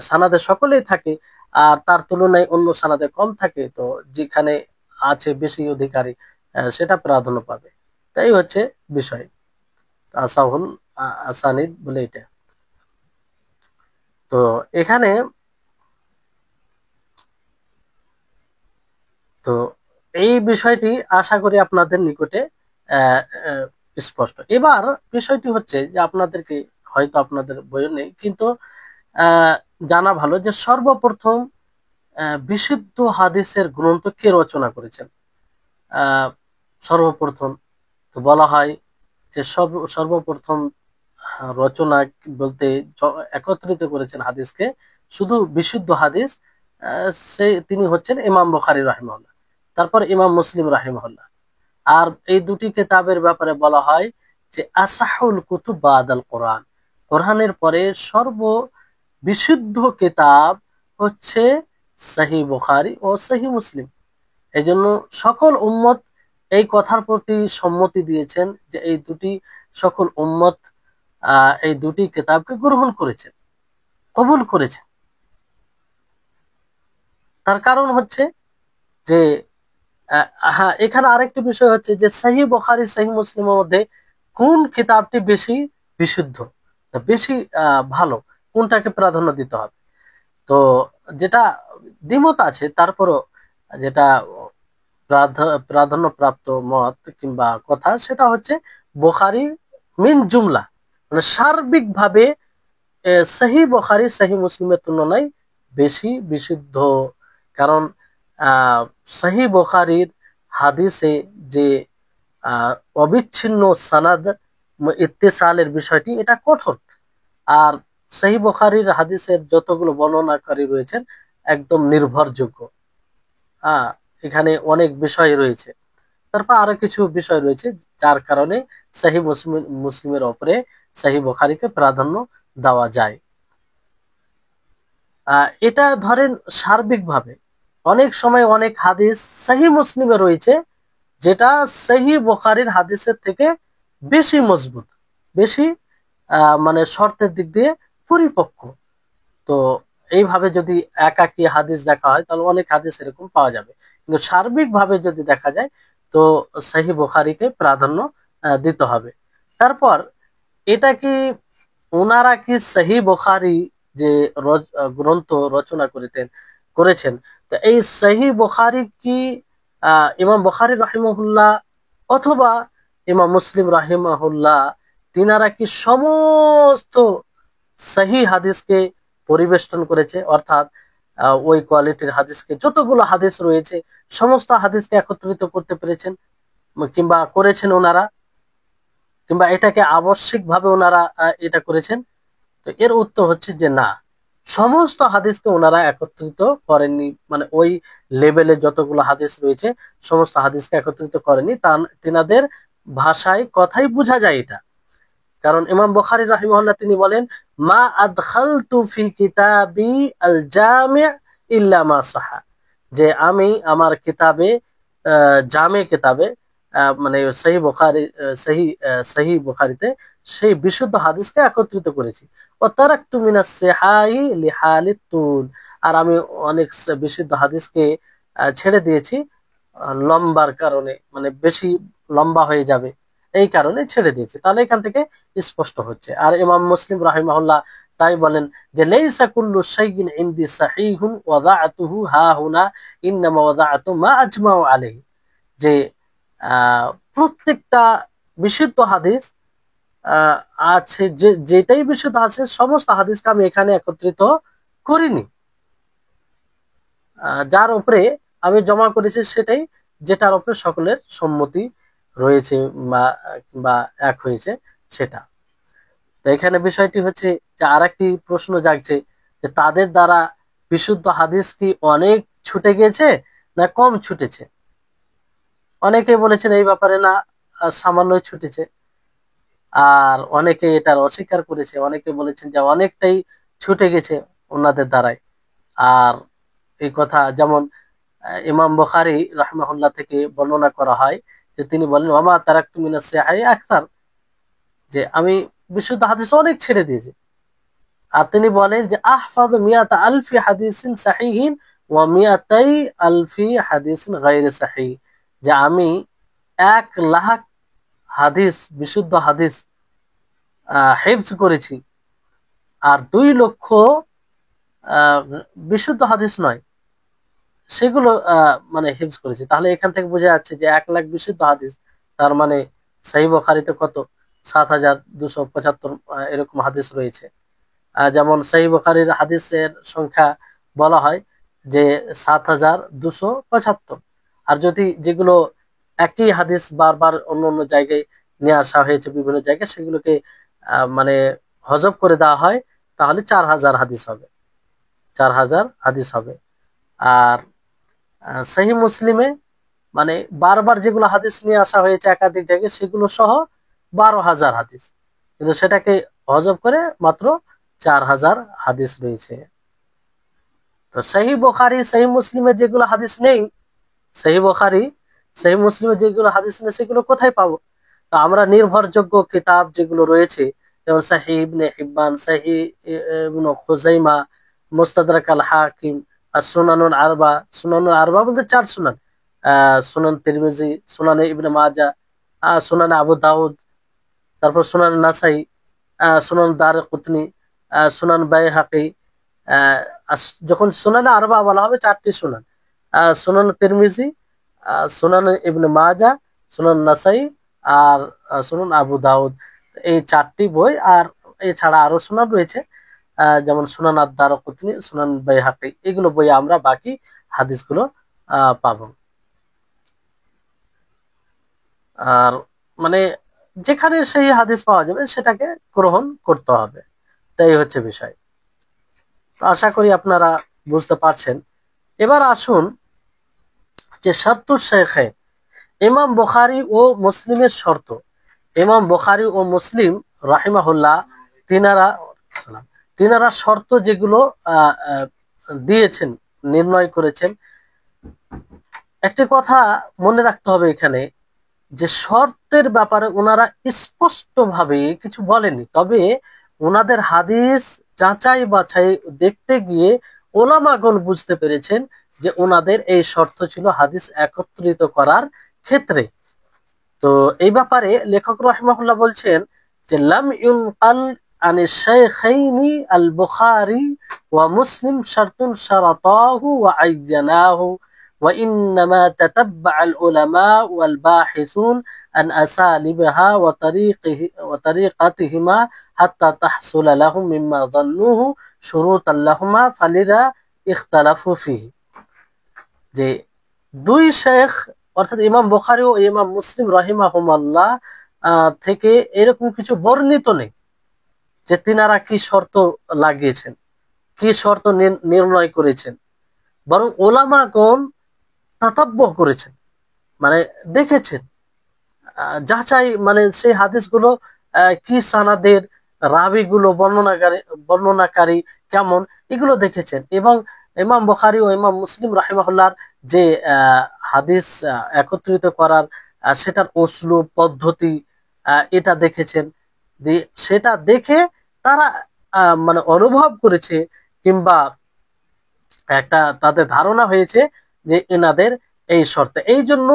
S1: সানাদে সকলেই থাকে, আর তার তুলনায় অন্য সানাদে কম থাকে, তো যেখানে আছে বেশি অধিকারী সেটা প্রাধান্য পাবে। তাই হচ্ছে বিষয়। আসাহুল আসানিদ বলে এটা। তো এখানে তো এই বিষয়টি আশা করি আপনাদের নিকটে আহ, আহ, স্পষ্ট। এবার বিষয়টি হচ্ছে যে আপনাদেরকে, হয়তো আপনাদের বইয়ে নেই, কিন্তু আহ, জানা ভালো যে সর্বপ্রথম বিশুদ্ধ হাদিসের গ্রন্থ কে রচনা করেছেন। আহ, সর্বপ্রথম তো বলা হয় যে সর্বপ্রথম রচনা বলতে একত্রিত করেছেন হাদিসকে, শুধু বিশুদ্ধ হাদিস, তিনি হচ্ছেন ইমাম বুখারী রাহিমাহুল্লাহ, তারপর ইমাম মুসলিম রাহিমাহুল্লাহ। আর এই দুটি কিতাবের ব্যাপারে বলা হয় যে আসাহুল কুতুব বাদাল কোরআন, কোরআনের পরে সর্ব বিশুদ্ধ কিতাব হচ্ছে সহিহ বুখারী ও সহিহ মুসলিম। এই জন্য সকল উম্মত এই কথার প্রতি সম্মতি দিয়েছেন যে এই দুটি, সকল উম্মত এই দুটি কিতাবকে গ্রহণ করেছেন, কবুল করেছেন। তার কারণ হচ্ছে যে হ্যাঁ, এখানে আরেকটি বিষয় হচ্ছে যে সহিহ বুখারী সহিহ মুসলিমের মধ্যে কোন কিতাবটি বেশি বিশুদ্ধ, বেশি ভালো, কোনটাকে প্রাধান্য দিতে হবে। তো যেটা দ্বিমত আছে, তারপরও যেটা প্রাধান্য প্রাপ্ত মত কিংবা কথা, সেটা হচ্ছে বুখারী মিন জুমলা, মানে সার্বিকভাবে সহি বুখারী সহি মুসলিমের তুলনায় বেশি বিশুদ্ধ। কারণ সহি বুখারীর হাদিসে যে আহ, অবিচ্ছিন্ন সানাদ ইত্তিসালের বিষয়টি এটা কঠোর। আর সহি বুখারীর হাদিসের যতগুলো বর্ণনাকারী রয়েছেন একদম নির্ভরযোগ্য। হ্যাঁ, এখানে অনেক বিষয় রয়েছে। তারপর আরো কিছু বিষয় রয়েছে যার কারণে সহি মুসলিমের ওপরে সহি বুখারীকে প্রাধান্য দেওয়া যায়। এটা ধরেন সার্বিকভাবে অনেক সময় অনেক হাদিস সহি মুসলিমে রয়েছে যেটা সহি বুখারীর হাদিসের থেকে বেশি মজবুত, বেশি মানে শর্তের দিক দিয়ে পরিপক্ক। তো এইভাবে যদি একাকী হাদিস দেখা হয় তাহলে অনেক হাদিস এরকম পাওয়া যাবে, কিন্তু সার্বিকভাবে যদি দেখা যায় তো সহি বুখারীকে প্রাধান্য দিতে হবে। তারপর এটা কি ওনারা কি সহি বুখারী যে গ্রন্থ রচনা করেছেন, তো এই সহি বুখারী কি ইমাম বুখারী রাহিমাহুল্লাহ অথবা ইমাম মুসলিম রাহিমাহুল্লাহ তিনারা কি সমস্ত সহি হাদিসকে পরিবেষ্টন করেছে, অর্থাৎ ওই কোয়ালিটির হাদিসকে যতগুলো হাদিস রয়েছে সমস্ত হাদিসকে একত্রিত করতে পেরেছেন কিংবা করেছেন ওনারা, কিংবা এটাকে আবশ্যিকভাবে ওনারা এটা করেছেন? তো এর উত্তর হচ্ছে যে না, সমস্ত হাদিসকে ওনারা একত্রিত করেননি। মানে ওই লেভেলে যতগুলো হাদিস রয়েছে সমস্ত হাদিসকে একত্রিত করেনি, তা তিনাদের ভাষায় কথাই বোঝা যায় এটা। কারণ ইমাম বুখারী রাহিমাহুল্লাহ তিনি বলেন, মা আদখালতু ফি কিতাবি আল জামি' ইল্লা মা সাহা, যে আমি আমার কিতাবে জামে কিতাবে মানে সহি বুখারী সহি বুখারীতে সেই বিশুদ্ধ হাদিসকে একত্রিত করেছি। ও তারাকতু মিনাস সিহাই লিহালিত তুল, আর আমি অনেক বিশুদ্ধ হাদিসকে ছেড়ে দিয়েছি লম্বার কারণে, মানে বেশি লম্বা হয়ে যাবে এই কারণে ছেড়ে দিয়েছি। তাহলে এখান থেকে স্পষ্ট হচ্ছে। আর ইমাম মুসলিম রাহিমাহুল্লাহ তাই বলেন যে লাইসা কুল্লু শাইইন ইনদি সাহিহুন ওয়াদাআতুহু হা হুনা ইন্নামা ওয়াদাআতু মা আজমাউ আলাইহি, যে প্রত্যেকটা বিশুদ্ধ হাদিস আহ, আছে, যে যেটাই বিশুদ্ধ আছে সমস্ত হাদিসকে আমি এখানে একত্রিত করিনি। যার উপরে আমি জমা করেছি সেটাই, যেটার উপরে সকলের সম্মতি রয়েছে বা বা এক হয়েছে সেটা। তো এখানে বিষয়টি হচ্ছে যে আরেকটি প্রশ্ন জাগছে যে তাদের দ্বারা বিশুদ্ধ হাদিস কি অনেক ছুটে গেছে না কম ছুটেছে? অনেকে বলেছেন এই ব্যাপারে না, সামান্যই ছুটেছে। আর অনেকে এটার অস্বীকার করেছে, অনেকে বলেছেন যে অনেকটাই ছুটে গেছে ওনাদের দ্বারাই। আর এই কথা যেমন ইমাম বুখারী রাহিমাহুল্লাহ থেকে বর্ণনা করা হয় যে তিনি বলেন, ওমা তারাকতু মিনাস সিহাহি আকসার, যে আমি বিশুদ্ধ হাদিস অনেক ছেড়ে দিয়েছি। আর তিনি বলেন যে আহফাযু মিয়াতা আলফি হাদিসিন সাহিহিন ওয়া মিয়াতাই আলফি হাদিসিন গায়রি সাহিহ, যে আমি 1,00,000 হাদিস বিশুদ্ধ হাদিস হিফজ করেছি, আর 2,00,000 আহ, বিশুদ্ধ হাদিস নয় সেগুলো মানে হিফজ করেছি। তাহলে এখান থেকে বোঝা যাচ্ছে যে 1,00,000 বিশুদ্ধ হাদিস, তার মানে সহিহ বুখারীতে কত 7,275 এরকম হাদিস রয়েছে। যেমন সহিহ বুখারীর হাদিসের সংখ্যা বলা হয় যে 7,275। আর যদি যেগুলো একই হাদিস বারবার অন্য অন্য জায়গায় নিয়ে আসা হয়েছে বিভিন্ন জায়গায় সেগুলোকে মানে হজব করে দেওয়া হয়, তাহলে 4,000 হাদিস হবে, 4,000 হাদিস হবে। আর সহিহ মুসলিমে মানে বারবার যেগুলো হাদিস নিয়ে আসা হয়েছে একাধিক জায়গায় সেগুলো সহ 12,000 হাদিস, কিন্তু সেটাকে হজব করে মাত্র 4,000 হাদিস রয়েছে। তো সহিহ বুখারী সহিহ মুসলিমে যেগুলো হাদিস নেই, সহিহ বুখারী সহিহ মুসলিমে যেগুলো হাদিস নেই সেগুলো কোথায় পাবো? তো আমরা নির্ভরযোগ্য কিতাব যেগুলো রয়েছে যেমন সহিহ ইবনে হিব্বান, সহিহ ইবনে খুজাইমা, মুস্তাদরাক আল হাকিম, আর সুনানুল আরবা, সুনানুল আরবা বলতে 4 সুনান, সুনান তিরমিজি, সুনানে ইবনে মাজাহ, সুনানে আবু দাউদ, তারপর সুনান নাসাই, সুনান দারকুতনি, সুনান বাইহাকি। আহ, যখন সুনানে আরবা বলা হবে 4টি সুনান, সুনান তিরমিজি, সুনান ইবনে মাজাহ, সুনান নাসাই আর সুনান আবু দাউদ। এই 4টি বই, আর এছাড়া আরো সুনান রয়েছে, যেমন সুনান আদ-দারাকুতনি, সুনান বাইহাকি, এগুলো বই আমরা বাকি হাদিসগুলো পাবো। আর মানে যেখানে সেই হাদিস পাওয়া যাবে সেটাকে গ্রহণ করতে হবে, তাই হচ্ছে বিষয়। তো আশা করি আপনারা বুঝতে পারছেন। এবার আসুন যে শর্ত শেখে, ইমাম বুখারী ও মুসলিমের শর্ত। ইমাম বুখারী ও মুসলিম রাহিমাহুল্লাহ তিনারা তিনারা শর্ত যেগুলো দিয়েছেন, নির্ণয় করেছেন। একটি কথা মনে রাখতে হবে এখানে, যে শর্তের ব্যাপারে ওনারা স্পষ্টভাবে কিছু বলেনি, তবে ওনাদের হাদিস যাচাই বাছাই দেখতে গিয়ে ওলামাগণ বুঝতে পেরেছেন যে ওনাদের এই শর্ত ছিল হাদিস একত্রিত করার ক্ষেত্রে। তো এই ব্যাপারে লেখক রাহিমাহুল্লাহ বলছেন যে লাম ইউনকাল আন শাইখাইনি আল বুখারী ওয়া মুসলিম শারতুন শারাতাহু ওয়া আয়্যানাহু ওয়া ইন্নামা তাতাব্বা আল উলামা ওয়াল বাহিসুন আন আসালিবহা ওয়া তারিকাতিহিমা হাত্তা তাহসুলা লাহুম মিম্মা যান্নুহু শুরুতান লাহুমা ফালিদা ইখতালাফু ফিহি। যে দুই শেখ অর্থাৎ ইমাম বুখারী ও ইমাম মুসলিম রাহিমাহুমাল্লাহ থেকে এরকম কিছু বর্ণিত নেই যে তিনারা কি শর্ত লাগিয়েছেন, কি শর্ত নির্ণয় করেছেন, বরং ওলামাগণ তাতাব্বুহ করেছেন, মানে দেখেছেন, যাচাই, মানে সেই হাদিসগুলো কি সানাদের, রাবিগুলো, বর্ণনাকারী কেমন, এগুলো দেখেছেন। এবং ইমাম বুখারী ও ইমাম মুসলিম রাহিমাহুল্লাহর যে হাদিস একত্রিত করার সেটার উসলুব পদ্ধতি, এটা দেখেছেন। সেটা দেখে তারা মানে অনুভব করেছে, কিংবা একটা তাদের ধারণা হয়েছে যে এনাদের এই শর্তে। এই জন্য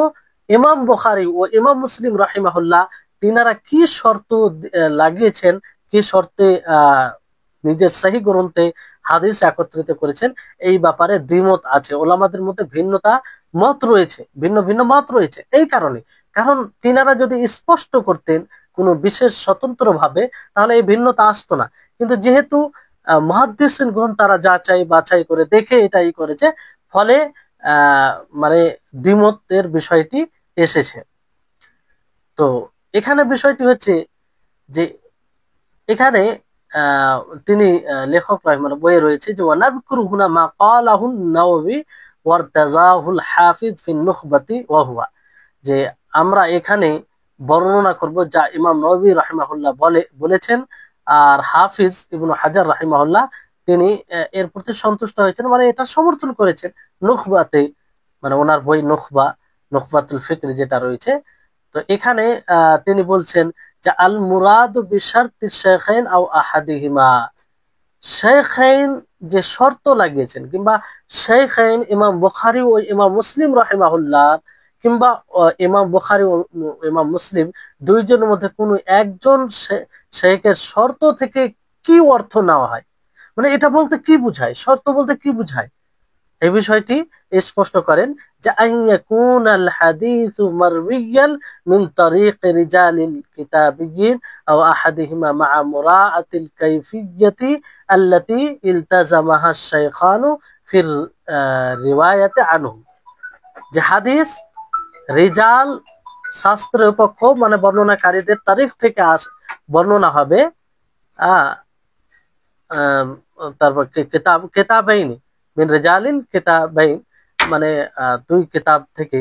S1: ইমাম বুখারী ও ইমাম মুসলিম রাহিমাহুল্লাহ তিনারা কি শর্ত লাগিয়েছেন, কি শর্তে নিজের সহি গ্রন্থে হাদিস একত্রিত করেছেন, এই ব্যাপারে দ্বিমত আছে, ওলামাদের মধ্যে ভিন্নতা মত রয়েছে, ভিন্ন ভিন্ন মত রয়েছে। এই কারণে, কারণ তিনারা যদি স্পষ্ট করতেন কোনো বিশেষ স্বতন্ত্র ভাবে, তাহলে এই ভিন্নতা আসতো না। কিন্তু যেহেতু মুহাদ্দিসিনগণ তারা যাচাই বাছাই করে দেখে এটাই করেছে, ফলে মানে দ্বিমতের বিষয়টি এসেছে। তো এখানে বিষয়টি হচ্ছে যে এখানে তিনি লেখক রাহিমাহুল্লাহ বইয়ে রয়েছে যে ওয়ানাযকুরু হুনা মা ক্বালাহু নাওয়ী ওয়ারতাযাহুল হাফিজ ফি নুখবাতি ওয়া হুয়া, যে আমরা এখানে বর্ণনা করব যা ইমাম নববী রাহিমাহুল্লাহ বলেছেন, আর হাফিজ ইবনু হাজার রাহিমাহুল্লাহ তিনি এর প্রতি সন্তুষ্ট হয়েছেন, মানে এটা সমর্থন করেছেন নুখবাতে, মানে ওনার বই নুখবাতুল ফিকর যেটা রয়েছে। তো এখানে তিনি বলছেন যে আল মুরাদু বিশারতি শাইখাইন আও আহাদিহিমা, শাইখাইন যে শর্ত লাগিয়েছেন, কিংবা শাইখাইন ইমাম বুখারী ও ইমাম মুসলিম রাহিমাহুল্লাহ, কিংবা ইমাম বুখারী ও ইমাম মুসলিম দুইজনের মধ্যে কোনো একজন শাইখের শর্ত থেকে কি অর্থ নেওয়া হয়, মানে এটা বলতে কি বুঝায়, শর্ত বলতে কি বুঝায়, এই বিষয়টি স্পষ্ট করেন যে আইয়াকুন আল হাদিসু মারউইয়ান মিন তারিক রিজালিল কিতাবিয়্যিন আও আহাদিহিমা মা মুরাআতিল কাইফিয়্যাতি আল্লাতী ইলতাজামাহা শাইখানু ফির রিওয়ায়াতি আনহু, যে হাদিস রিজাল শাস্ত্রের পক্ষ, মানে বর্ণনাকারীদের তারিখ থেকে বর্ণনা হবে, তারপর কিতাবাইনি মিন রিজালিল কিতাবাইন, মানে দুই কিতাব থেকে,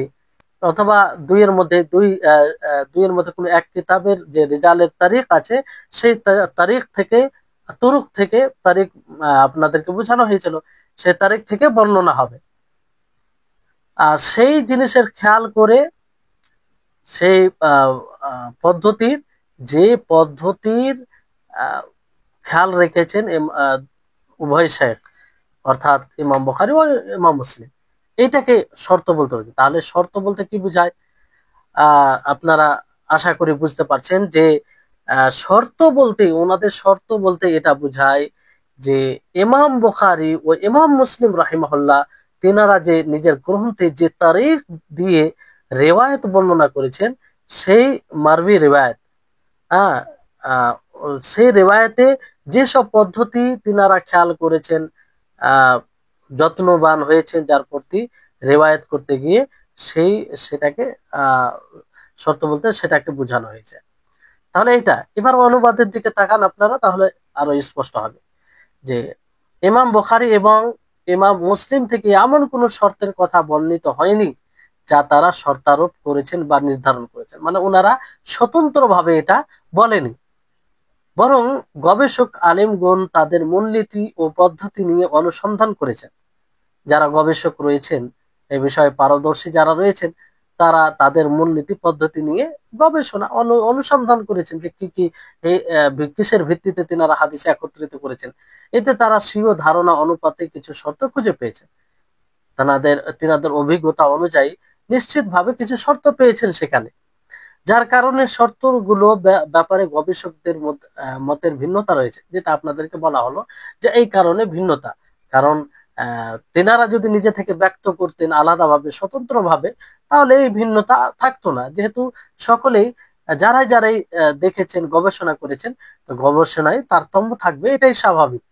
S1: অথবা দুইয়ের মধ্যে কোনো এক কিতাবের যে রিজালের তারিখ আছে, সেই তারিখ থেকে, তুরুক থেকে, তারিখ আপনাদেরকে বোঝানো হয়েছিল, সেই তারিখ থেকে বর্ণনা হবে। আর সেই জিনিসের খেয়াল করে, সেই পদ্ধতির খেয়াল রেখেছেন উভয় শেখ, অর্থাৎ ইমাম বুখারী ও ইমাম মুসলিম, এইটাকে শর্ত বলতে হবে। তাহলে শর্ত বলতে কি বোঝায় আপনারা আশা করি বুঝতে পারছেন যে ওনাদের শর্ত বলতে এটা বোঝায় যে ইমাম বুখারী ও ইমাম মুসলিম রাহিমাহুল্লাহ তিনারা যে নিজের গ্রন্থে যে তারিখ দিয়ে রেওয়ায়েত বর্ণনা করেছেন, সেই মারবি রেওয়ায়েত সেই রেওয়ায়েতে যেসব পদ্ধতি তিনারা খেয়াল করেছেন, যত্নবান হয়েছেন যার প্রতি রেওয়ায়েত করতে গিয়ে সেটাকে আহ শর্ত বলতে সেটাকে বোঝানো হয়েছে। তাহলে এবার অনুবাদের দিকে তাকান আপনারা, তাহলে আরো স্পষ্ট হবে যে ইমাম বুখারী এবং ইমাম মুসলিম থেকে এমন কোন শর্তের কথা বর্ণিত হয়নি যা তারা শর্তারোপ করেছেন বা নির্ধারণ করেছেন, মানে ওনারা স্বতন্ত্রভাবে এটা বলেনি, বরং গবেষক আলেমগণ তাদের মূলনীতি ও পদ্ধতি নিয়ে অনুসন্ধান করেছেন। যারা গবেষক রয়েছেন, এই বিষয়ে পারদর্শী যারা রয়েছেন, তারা তাদের মূলনীতি পদ্ধতি নিয়ে গবেষণা অনুসন্ধান করেছেন যে কি কি কিসের ভিত্তিতে তিনারা হাদিসে একত্রিত করেছেন। এতে তারা স্বীয় ধারণা অনুপাতে কিছু শর্ত খুঁজে পেয়েছেন। তিনাদের অভিজ্ঞতা অনুযায়ী নিশ্চিতভাবে কিছু শর্ত পেয়েছেন সেখানে, যার কারণে শর্তগুলো ব্যাপারে গবেষকদের মতের ভিন্নতা রয়েছে, যেটা আপনাদেরকে বলা হলো যে এই কারণে ভিন্নতা। কারণ তেনারা যদি নিজে থেকে ব্যক্ত করতেন আলাদাভাবে স্বতন্ত্রভাবে, তাহলে এই ভিন্নতা থাকতো না, যেহেতু সকলেই যারাই যারাই দেখেছেন গবেষণা করেছেন, তো গবেষণায় তারতম্য থাকবে, এটাই স্বাভাবিক।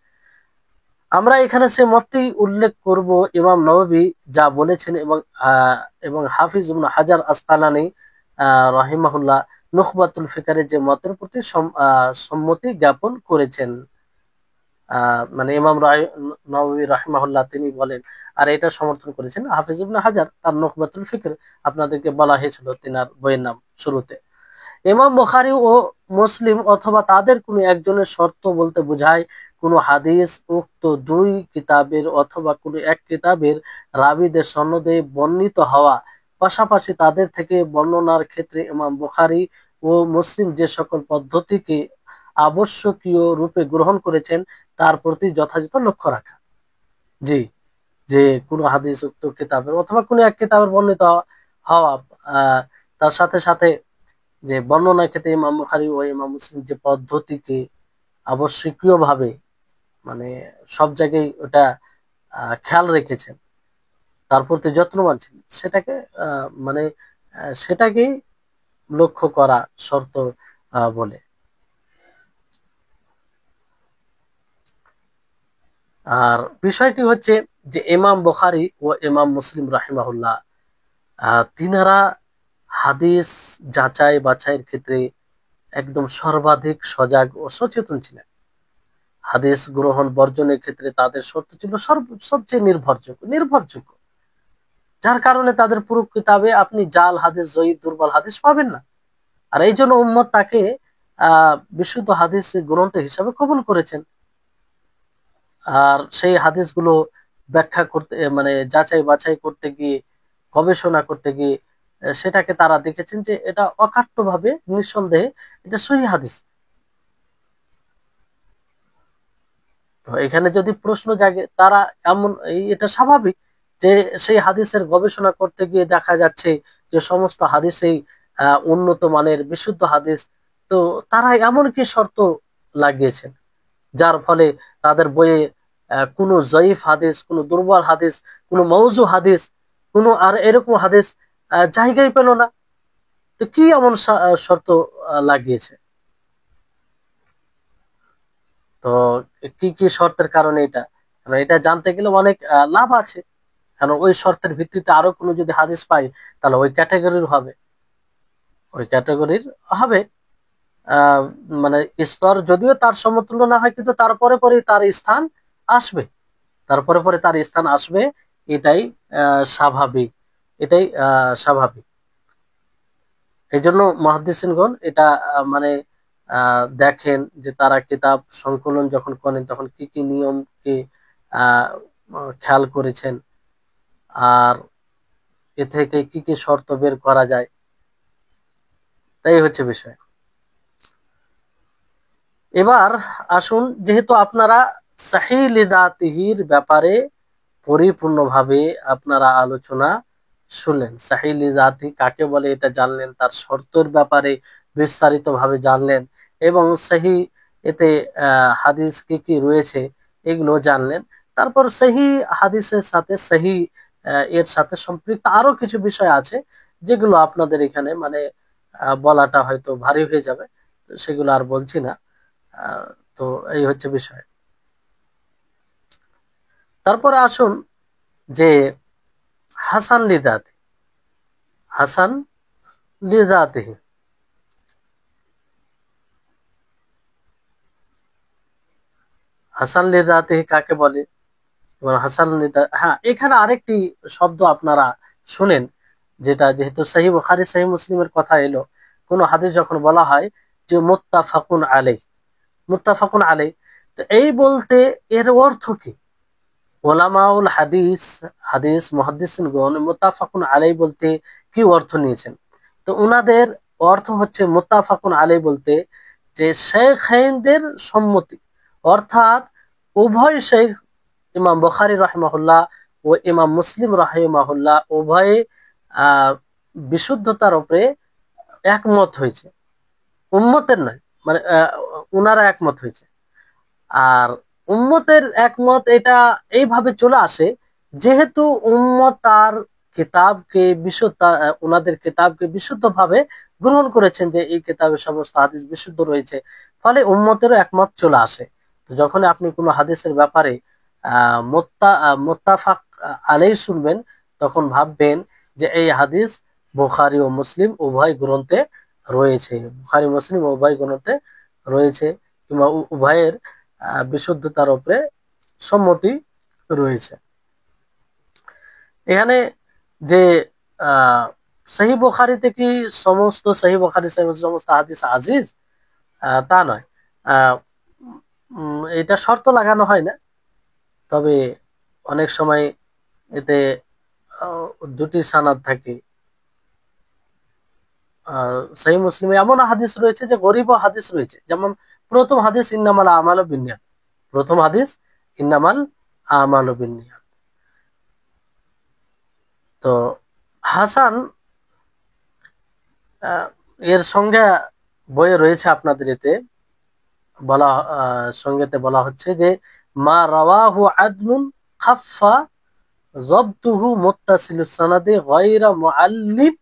S1: আমরা এখানে সে মতটি উল্লেখ করব ইমাম নববী যা বলেছেন এবং হাফিজ ইবনে হাজার আসকালানী রাহিমাহুল্লাহ নুখবাতুল ফিকারে যে মতের প্রতি সম্মতি জ্ঞাপন করেছেন। মানে ইমাম নববী রাহিমাহুল্লাহ তিনি বলেন, আর এটা সমর্থন করেছেন হাফিজ ইবনে হাজার তার নুখবাতুল ফিকর, আপনাদেরকে বলা হয়েছিল তিনার বইয়ের নাম শুরুতে। ইমাম বুখারী ও মুসলিম অথবা তাদের কোনো একজনের শর্ত বলতে বোঝায় কোনো হাদিস উক্ত দুই কিতাবের অথবা কোনো এক কিতাবের রাবীদের সনদে বর্ণিত হওয়া, পাশাপাশি তাদের থেকে বর্ণনার ক্ষেত্রে ইমাম বুখারী ও মুসলিম যে সকল পদ্ধতিকে আবশ্যকীয় রূপে গ্রহণ করেছেন তার প্রতি যথাযথ লক্ষ্য রাখা। জি, যে কোনো হাদিস উক্ত কিতাবের অথবা কোনো এক কিতাবের বর্ণিত হওয়া, তার সাথে সাথে যে বর্ণনার ক্ষেত্রে ইমাম বুখারী ও ইমাম মুসলিম যে পদ্ধতিকে আবশ্যকীয় ভাবে মানে সব জায়গায় ওটা খেয়াল রেখেছেন, তার প্রতি যত্নবান ছিলেন, মানে সেটাকেই লক্ষ্য করা শর্ত বলে। আর বিষয়টি হচ্ছে যে ইমাম বুখারী ও ইমাম মুসলিম রাহিমাহুল্লাহ তিনারা হাদিস যাচাই বাছাইয়ের ক্ষেত্রে একদম সর্বাধিক সজাগ ও সচেতন ছিলেন। হাদিস গ্রহণ বর্জনের ক্ষেত্রে তাদের শর্ত ছিল সবচেয়ে নির্ভরযোগ্য, যার কারণে তাদের পুরো কিতাবে আপনি জাল হাদিস, জয়ীফ, দুর্বল হাদিস পাবেন না। আর এই জন্য উম্মত তাকে বিশুদ্ধ হাদিস গ্রন্থ হিসাবে কবুল করেছেন। আর সেই হাদিসগুলো ব্যাখ্যা করতে মানে যাচাই বাছাই করতে গিয়ে, গবেষণা করতে গিয়ে সেটাকে তারা দেখেছেন যে এটা অকাট্যভাবে নিঃসন্দেহে এটা সহিহ হাদিস। তো এখানে যদি প্রশ্ন জাগে, তারা এটা স্বাভাবিক যে সেই হাদিসের গবেষণা করতে গিয়ে দেখা যাচ্ছে যে সমস্ত হাদিসেই উন্নত মানের বিশুদ্ধ হাদিস, তো তারা এমন কি শর্ত লাগিয়েছেন যার ফলে তাদের বইয়ে কোনো জয়ীফ হাদিস, কোনো দুর্বল হাদিস, কোনো মওযু হাদিস, কোনো আর এরকম হাদিস জায়গায় পেল না। তো কি এমন শর্ত লাগিয়েছে? তো কি কি শর্তের কারণে এটা জানতে গেলে অনেক লাভ আছে, কারণ ওই শর্তের ভিত্তিতে আরো কোনো যদি হাদিস পাই, তাহলে ওই ক্যাটাগরির হবে আহ মানে স্তর যদিও তার সমতুল্য না হয়, কিন্তু তারপরে পরে তার স্থান আসবে, এটাই স্বাভাবিক, স্বাভাবিক। এই জন্য মুহাদ্দিসিনগণ এটা মানে দেখেন যে তারা কিতাব সংকলন যখন করেন তখন কি কি নিয়মকে আহ খেয়াল করেছেন, আর এ থেকে কি কি শর্ত বের করা যায়, তাই হচ্ছে বিষয়। এবার আসুন, যেহেতু আপনারা সহিহ লিযাতিহির ব্যাপারে পরিপূর্ণভাবে আপনারা আলোচনা শুনলেন, সহিহ লিযাতি কাকে বলে এটা জানলেন, তার শর্তের ব্যাপারে বিস্তারিত ভাবে জানলেন, এবং সহিহ এতে হাদিস কি কি রয়েছে এগুলো জানলেন। তারপর সহিহ হাদিসের সাথে সহিহ এর সাথে সম্পৃক্ত আরো কিছু বিষয় আছে যেগুলো আপনাদের এখানে মানে বলাটা হয়তো ভারী হয়ে যাবে। সেগুলো আর বলছি না। তো এই হচ্ছে বিষয়। তারপরে আসুন যে হাসান লিদাতি, হাসান লিদাতিহি, হাসান লিদাতিহি কাকে বলে এবং হাসান লিদা, হ্যাঁ এখানে আরেকটি শব্দ আপনারা শুনেন, যেটা যেহেতু সহিহ বুখারী সহিহ মুসলিমের কথা এলো, কোন হাদিস যখন বলা হয় যে মুত্তাফাকুন আলাইহি, মুত্তাফাকুন আলাইহি, তো এই বলতে এর অর্থ কি? ওলামাউল হাদিস, হাদিস মুহাদ্দিসিনগণ মুত্তাফাকুন আলাইহি বলতে কি অর্থ নিয়েছেন? তো উনাদের অর্থ হচ্ছে মুত্তাফাকুন আলাইহি বলতে যে শাইখাইনদের সম্মতি, অর্থাৎ উভয় শাইখ, ইমাম বুখারী রাহিমাহুল্লাহ ও ইমাম মুসলিম রাহিমাহুল্লাহ উভয়ে আহ বিশুদ্ধতার উপরে একমত হয়েছে, উম্মতের নয়, মানে উনারা একমত হয়েছে। আর উম্মতের একমত এটা এইভাবে চলে আসে, যেহেতু উম্মত তার কিতাবকে বিশুদ্ধ, উনাদের কিতাবকে বিশুদ্ধভাবে গ্রহণ করেছেন, যে এই কিতাবের সমস্ত হাদিস বিশুদ্ধ রয়েছে, ফলে উম্মতেরও একমত চলে আসে। তো যখন আপনি কোনো হাদিসের ব্যাপারে মুত্তাফাক আলাইহি শুনবেন, তখন ভাববেন যে এই হাদিস বুখারী ও মুসলিম উভয় গ্রন্থে রয়েছে, বুখারী মুসলিম উভয় গ্রন্থে রয়েছে, কিংবা উভয়ের বিশুদ্ধতার উপরে সম্মতি রয়েছে। এখানে যে আহ সহিহ বুখারীতে কি সমস্ত সহিহ বুখারী সমস্ত হাদিস আজিজ, তা নয়। আহ এটা শর্ত লাগানো হয় না, তবে অনেক সময় এতে দুটি সানাদ থাকে। সহিহ মুসলিমে এমন হাদিস রয়েছে যে গরীব হাদিস রয়েছে, যেমন প্রথম হাদিস ইন্নামাল আমালু বিন্নিয়াত, প্রথম হাদিস ইন্নামাল আমালু বিন্নিয়াত। তো হাসান এর সঙ্গে বইয়ে রয়েছে আপনাদের, এতে বলা সঙ্গেতে বলা হচ্ছে যে মা রাওয়াহু আদলুন খাফফা জবতুহু মুত্তাসিলুস সানাদে গায়রা মুআল্লিব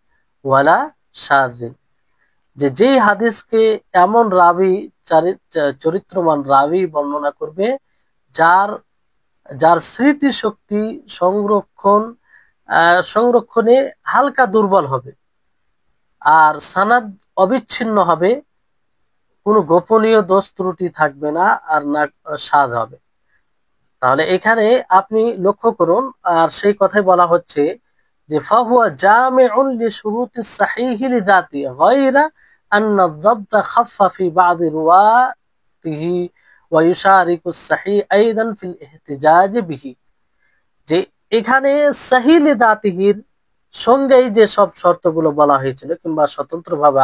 S1: ওয়ালা শাযিন, যে যেই হাদিসকে এমন রাবি, চরিত্রমান রাবি বর্ণনা করবে যার যার স্মৃতি শক্তি সংরক্ষণে হালকা দুর্বল হবে, আর সানাদ অবিচ্ছিন্ন হবে, কোনো গোপনীয় দোষ ত্রুটি থাকবে না, আর না সাদ হবে। তাহলে এখানে আপনি লক্ষ্য করুন, আর সেই কথাই বলা হচ্ছে যে ফাহুয়া জামিউন লিশুরুতিস সাহিহি লিযাতি গায়রা আন্না আদ-দাবত খাফফা ফি বা'দ রুওয়াতিহি ওয়া ইউশারিকুস সাহিহ আইদান ফিল ইহতিজাজ বিহি, যে এখানে সহিহ লিযাতিহির সঙ্গেই যে সব শর্তগুলো বলা হয়েছিল, কিংবা স্বতন্ত্রভাবে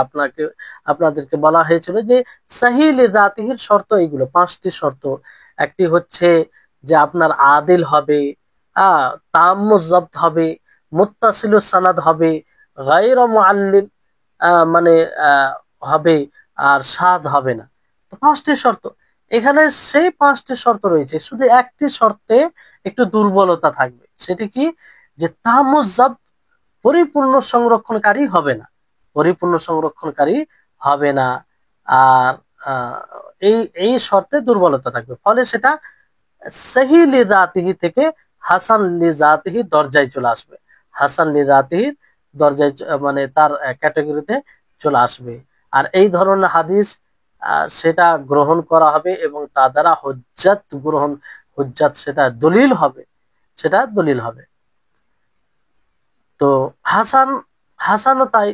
S1: আপনাদেরকে বলা হয়েছিল যে সহিহ লিযাতিহির শর্ত এইগুলো, পাঁচটি শর্ত। একটি হচ্ছে যে আপনার আদিল হবে, তাম্মুজ যাবত হবে, মুত্তাসিলুস সানাদ হবে, গায়রা মুআল্লিল মানে হবে, আর সাদ হবে না। তো পাঁচটি শর্ত, এখানে সেই পাঁচটি শর্ত রয়েছে, শুধু একটি শর্তে একটু দুর্বলতা থাকবে, সেটি কি? যে তাম্মুজ যাবত পরিপূর্ণ সংরক্ষণকারী হবে না, পরিপূর্ণ সংরক্ষণকারী হবে না। আর এই এই শর্তে দুর্বলতা থাকবে, ফলে সেটা সহিহ লিযাতিহি থেকে হাসান লিযাতিহি দরজায় চলে আসবে, হাসান লিযাতিহির দরজায় মানে তার ক্যাটাগরিতে চলে আসবে। আর এই ধরনের হাদিস সেটা গ্রহণ করা হবে, এবং তা দ্বারা হুজ্জাত সেটা দলিল হবে, সেটা দলিল হবে। তো হাসান, হাসানও তাই,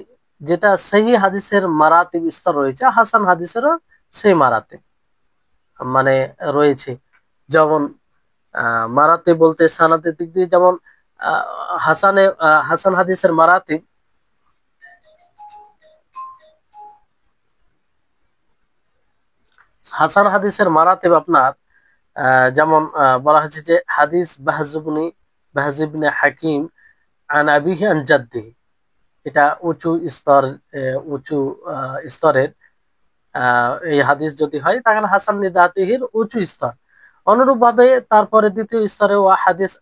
S1: যেটা সহিহ হাদিসের মারাতিব স্তর রয়েছে, হাসান হাদিসেরও সেই মারাতিব মানে রয়েছে। যেমন মারাতিব বলতে সানাদের দিক দিয়ে, যেমন হাসান হাদিসের মারাতিব, হাসান হাদিসের মারাতিব আপনার যেমন বলা হয়েছে যে হাদিস বাহজ ইবনে হাকিম আন আবিহি আন জাদ্দিহি, এটা উঁচু স্তর, উঁচু স্তরের এই হাদিস যদি হয়, তাহলে হাসান লিযাতিহির উঁচু স্তর। অনুরূপভাবে তারপরে দ্বিতীয় স্তরে ওয়া হাদিস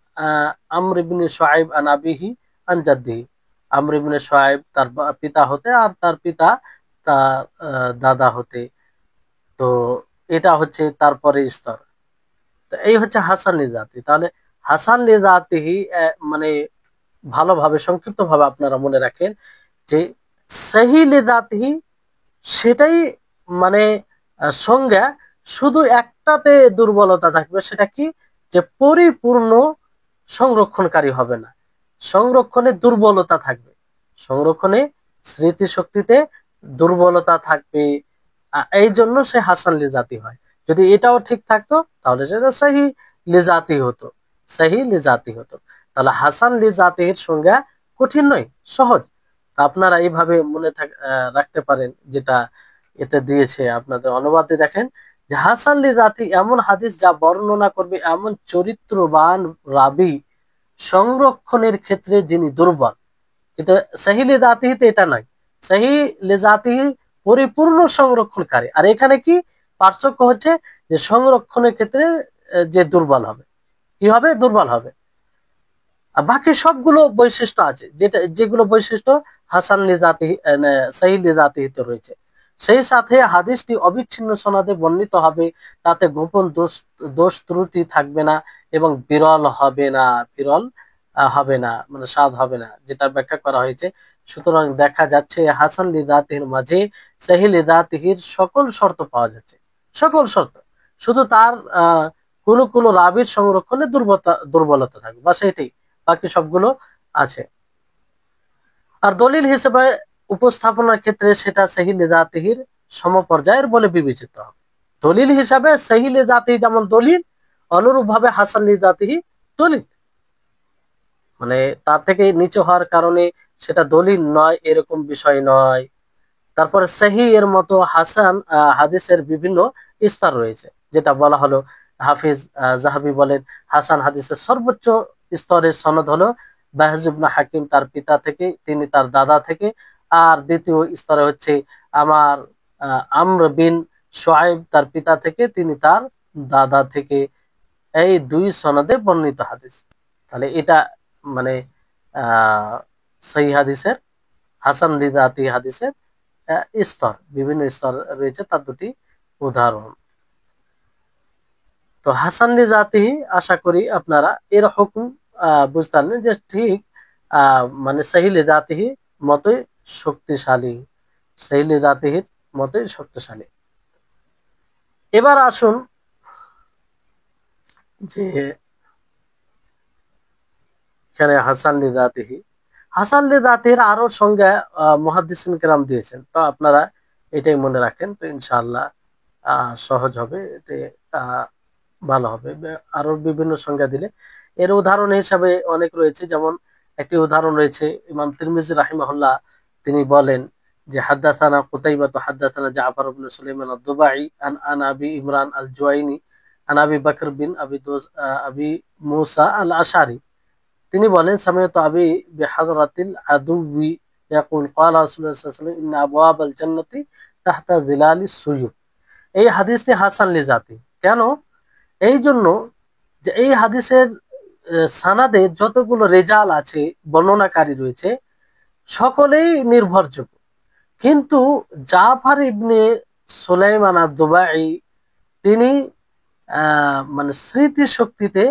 S1: আমর ইবনে শুআইব আন আবিহি আন জাদ্দিহি, আমর ইবনে শুআইব তার পিতা হতে, আর তার পিতা তার দাদা হতে, তো এটা হচ্ছে তারপরে স্তর। তো এই হচ্ছে হাসান লিজাতি। তাহলে হাসান লিজাতিহি মানে ভালোভাবে সংক্ষিপ্ত ভাবে আপনারা মনে রাখেন যে সহি লিজাতিহি সেটাই মানে সংজ্ঞা, শুধু একটাতে দুর্বলতা থাকবে, সেটা কি, যে পরিপূর্ণ সংরক্ষণকারী হবে না, সংরক্ষণে দুর্বলতা থাকবে, সংরক্ষণে স্মৃতিশক্তিতে দুর্বলতা থাকবে। এই জন্য সে হাসান লিজাতি হয়। যদি এটাও ঠিক থাকতো তাহলে সেটা সহি লিজাতি হতো, সহি লিজাতি হতো। তাহলে হাসান লিজাতির সংজ্ঞা কঠিন নয়, সহজ। তা আপনারা এইভাবে মনে রাখতে পারেন, যেটা এতে দিয়েছে আপনাদের অনুবাদে দেখেন যে হাসান লিজাতি এমন হাদিস যা বর্ণনা করবে এমন চরিত্রবান রাবী সংরক্ষণের ক্ষেত্রে যিনি দুর্বল। কিন্তু সহি লিজাতিহিতে এটা নাই, সহি লিজাতিহি পরিপূর্ণ সংরক্ষণকারী। আর এখানে কি পার্থক্য হচ্ছে, যে সংরক্ষণের ক্ষেত্রে যে দুর্বল হবে, কি হবে, দুর্বল হবে। আর বাকি সবগুলো বৈশিষ্ট্য আছে, যেগুলো বৈশিষ্ট্য হাসান লিজাতিহি সহি লিজাতিহিতে রয়েছে। সেই সাথে হাদিসটি অবিচ্ছিন্ন সনদে বর্ণিত হবে, তাতে গোপন দোষ ত্রুটি থাকবে না এবং বিরল হবে না, বিরল হবে না, মানে স্বাদ হবে না, যেটা ব্যাখ্যা করা হয়েছে। সুতরাং দেখা যাচ্ছে হাসান লিজাতিহির মাঝে সহি লিজাতিহির সকল শর্ত পাওয়া যাচ্ছে, সকল শর্ত। শুধু তার কোন কোন রাবির সংরক্ষণে দুর্বলতা থাকবে, বা সেটাই, বাকি সবগুলো আছে। আর দলিল হিসেবে উপস্থাপনার ক্ষেত্রে সেটা সহি লিজাতিহির সমপর্যায়ের বলে বিবেচিত হবে। দলিল হিসাবে সহি লিজাতিহি যেমন দলিল, অনুরূপ ভাবে হাসান লিজাতিহি দলিল, মানে তার থেকে নিচু হওয়ার কারণে সেটা দলিল নয় এরকম বিষয় নয়। তারপরে সহি এর মতো হাসান হাদিসের বিভিন্ন স্তর রয়েছে, যেটা বলা হলো। হাফিজ জাহাবি বলেন হাসান হাদিসের সর্বোচ্চ স্তরের সনদ হলো বাহজ ইবনে হাকিম তার পিতা থেকে, তিনি তার দাদা থেকে। আর দ্বিতীয় স্তরে হচ্ছে আমার আমর বিন শুআইব তার পিতা থেকে, তিনি তার দাদা থেকে। এই দুই সনদে বর্ণিত হাদিস। তাহলে এটা মানে সহি হাদিসের, হাসান লিজাতি হাদিসের স্তর, বিভিন্ন স্তর রয়েছে, তার দুটি উদাহরণ। তো হাসান লিজাতিহি আশা করি আপনারা এর হুকুম বুঝতে পারলেন, যে ঠিক মানে সহি লিজাতিহি মতোই শক্তিশালী, সহি লিজাতিহির মতোই শক্তিশালী। এবার আসুন যে এখানে হাসান লিজাতিহি, হাসান লিজাতিহির আরো সংজ্ঞা মুহাদ্দিসিন কেরাম দিয়েছেন। তো আপনারা এটাই মনে রাখেন, তো ইনশাআল্লাহ সহজ হবে, এতে ভালো হবে। আরো বিভিন্ন সংজ্ঞা দিলে এর উদাহরণ হিসাবে অনেক রয়েছে। যেমন একটি উদাহরণ রয়েছে, ইমাম তিরমিজি রাহিমাহুল্লাহ তিনি বলেন যে হাদাসানা কুতাইবা হাদাসানা জাফর ইবনে সুলাইমান আদ-দুবাই আন আবি ইমরান আল-জুয়াইনি আন আবি বকর বিন আবি মুসা আল-আশারি। তিনি বলেন সামিআতু আবি বিহাদরাতিল আদুবি ইয়াকুল ক্বালা রাসূলুল্লাহ সাল্লাল্লাহু আলাইহি ওয়াসাল্লাম ইন্না আবওয়াবাল জান্নাতি তাহতা জিলালিস সুয়ুফ। এই হাদিসটি হাসান লিজাতি কেন? এই জন্য যে এই হাদিসের সানাদে যতগুলো রেজাল আছে, বর্ণনাকারী রয়েছে, সকলেই নির্ভরযোগ্য। কিন্তু জাফর ইবনে সুলাইমান আদ-দুবাই তিনি মানে স্মৃতি শক্তিতে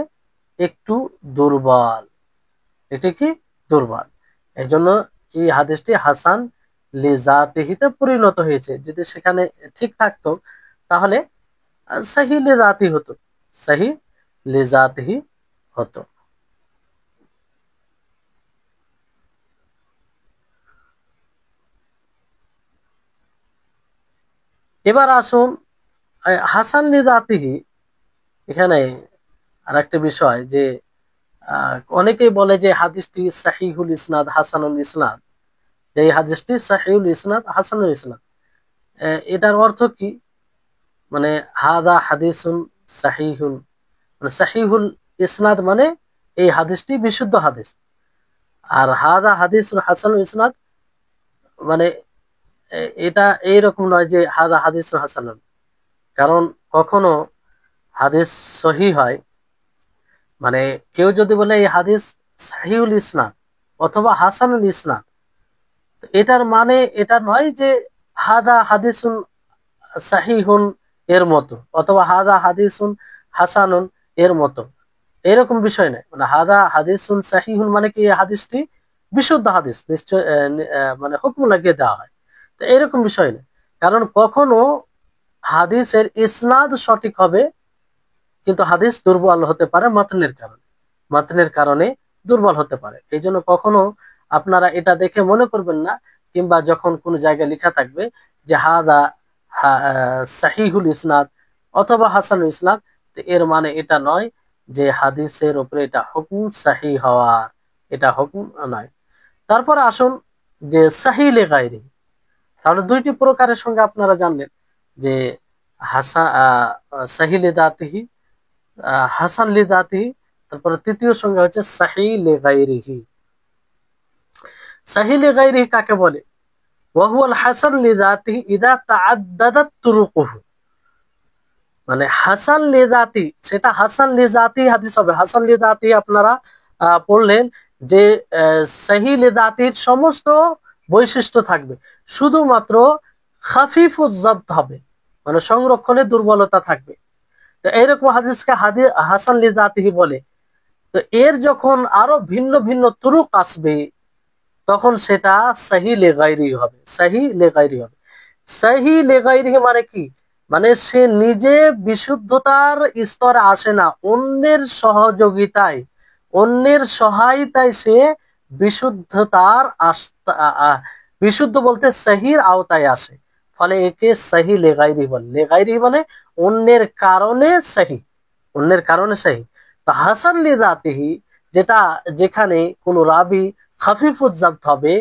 S1: একটু দুর্বল, এটি কি দুর্বল। এই জন্য এই হাদিসটি হাসান লিজাতিহিতে পরিণত হয়েছে। যদি সেখানে ঠিক থাকতো তাহলে সহি লিজাতি হতো, সহি লিজাতিহি হতো। এবার আসুন হাসান লিজাতিহি, এখানে আরেকটা বিষয় যে অনেকেই বলে যে হাদিসটি সাহিহুল ইসনাদ হাসানুল ইসনাদ, যে এই হাদিসটি সাহিহুল ইসনাদ হাসানুল ইসনাদ। এটার অর্থ কি? মানে হাদা হাদিসুন সাহিহুল, মানে সাহিহুল ইসনাদ মানে এই হাদিসটি বিশুদ্ধ হাদিস। আর হাদা হাদিসুল হাসানুল ইসনাদ মানে এটা এইরকম নয় যে হাদা হাদিসুল হাসানুল। কারণ কখনো হাদিস সহি হয়, মানে কেউ যদি বলে এই হাদিস সাহিউল ইসনাদ অথবা হাসানুল ইসনাদ, এটার মানে এটা নয় যে হাদা হাদিসুন সাহিহুন এর মতো, অথবা হাদা হাদিসুন হাসানুন এর মতো, এরকম বিষয় নয়। মানে হাদা হাদিসুন সাহিহুন মানে কি এই হাদিসটি বিশুদ্ধ হাদিস, নিশ্চয় মানে হুকম লাগিয়ে দেওয়া হয়, তো এরকম বিষয় নয়। কারণ কখনো হাদিসের ইসনাদ সঠিক হবে কিন্তু হাদিস দুর্বল হতে পারে মাতনের কারণে, মাতনের কারণে দুর্বল হতে পারে। এই জন্য কখনো আপনারা এটা দেখে মনে করবেন না, কিংবা যখন কোনো জায়গায় লেখা থাকবে যে হাদা সাহিহুল ইসনাদ অথবা হাসানুল ইসনাদ, তো এর মানে এটা নয় যে হাদিসের উপরে এটা হুকুম সাহি হওয়ার, এটা হুকুম নয়। তারপর আসুন যে সাহি লে গায়রি, তাহলে দুইটি প্রকারের সঙ্গে আপনারা জানলেন যে হাসা সাহি লে দাতিহি, হাসান লি দাতিহি, তারপরে তৃতীয় সংজ্ঞা হচ্ছে সাহি লি গায়রিহি। সাহি লি গায়রিহি কাকে বলে? ওয়া হুয়াল হাসান লি দাতিহি ইদা তাআদ্দাদাত তুরুকুহু, মানে হাসান লি দাতি, সেটা হাসান লি জাতি হাদিস হবে। হাসান লি দাতি আপনারা পড়লেন যে সাহি লি দাতির সমস্ত বৈশিষ্ট্য থাকবে, শুধুমাত্র খাফিফুজ যাবত হবে, মানে সংরক্ষণে দুর্বলতা থাকবে। তো এইরকম হাদিসকে হাসান লি জাতিহি বলে। তো এর যখন আরো ভিন্ন ভিন্ন তুরুক আসবে তখন সেটা সহি লে গায়রি হবে, সহি লে গায়রি হবে। সহি লে গায়রি মানে কি? মানে সে নিজে বিশুদ্ধতার স্তরে আসে না, অন্যের সহযোগিতায়, অন্যের সহায়তায় সে বিশুদ্ধতার বিশুদ্ধ বলতে সহির আওতায় আসে, ফলে একে সহি লে গায়রি বলে। লে গায়রি মানে অন্যের কারণে সহি, অন্যের কারণে সহি। তো হাসান লি যাতিহি যেটা, যেখানে কোনো রাবি খাফিফুজ যাবত হবে,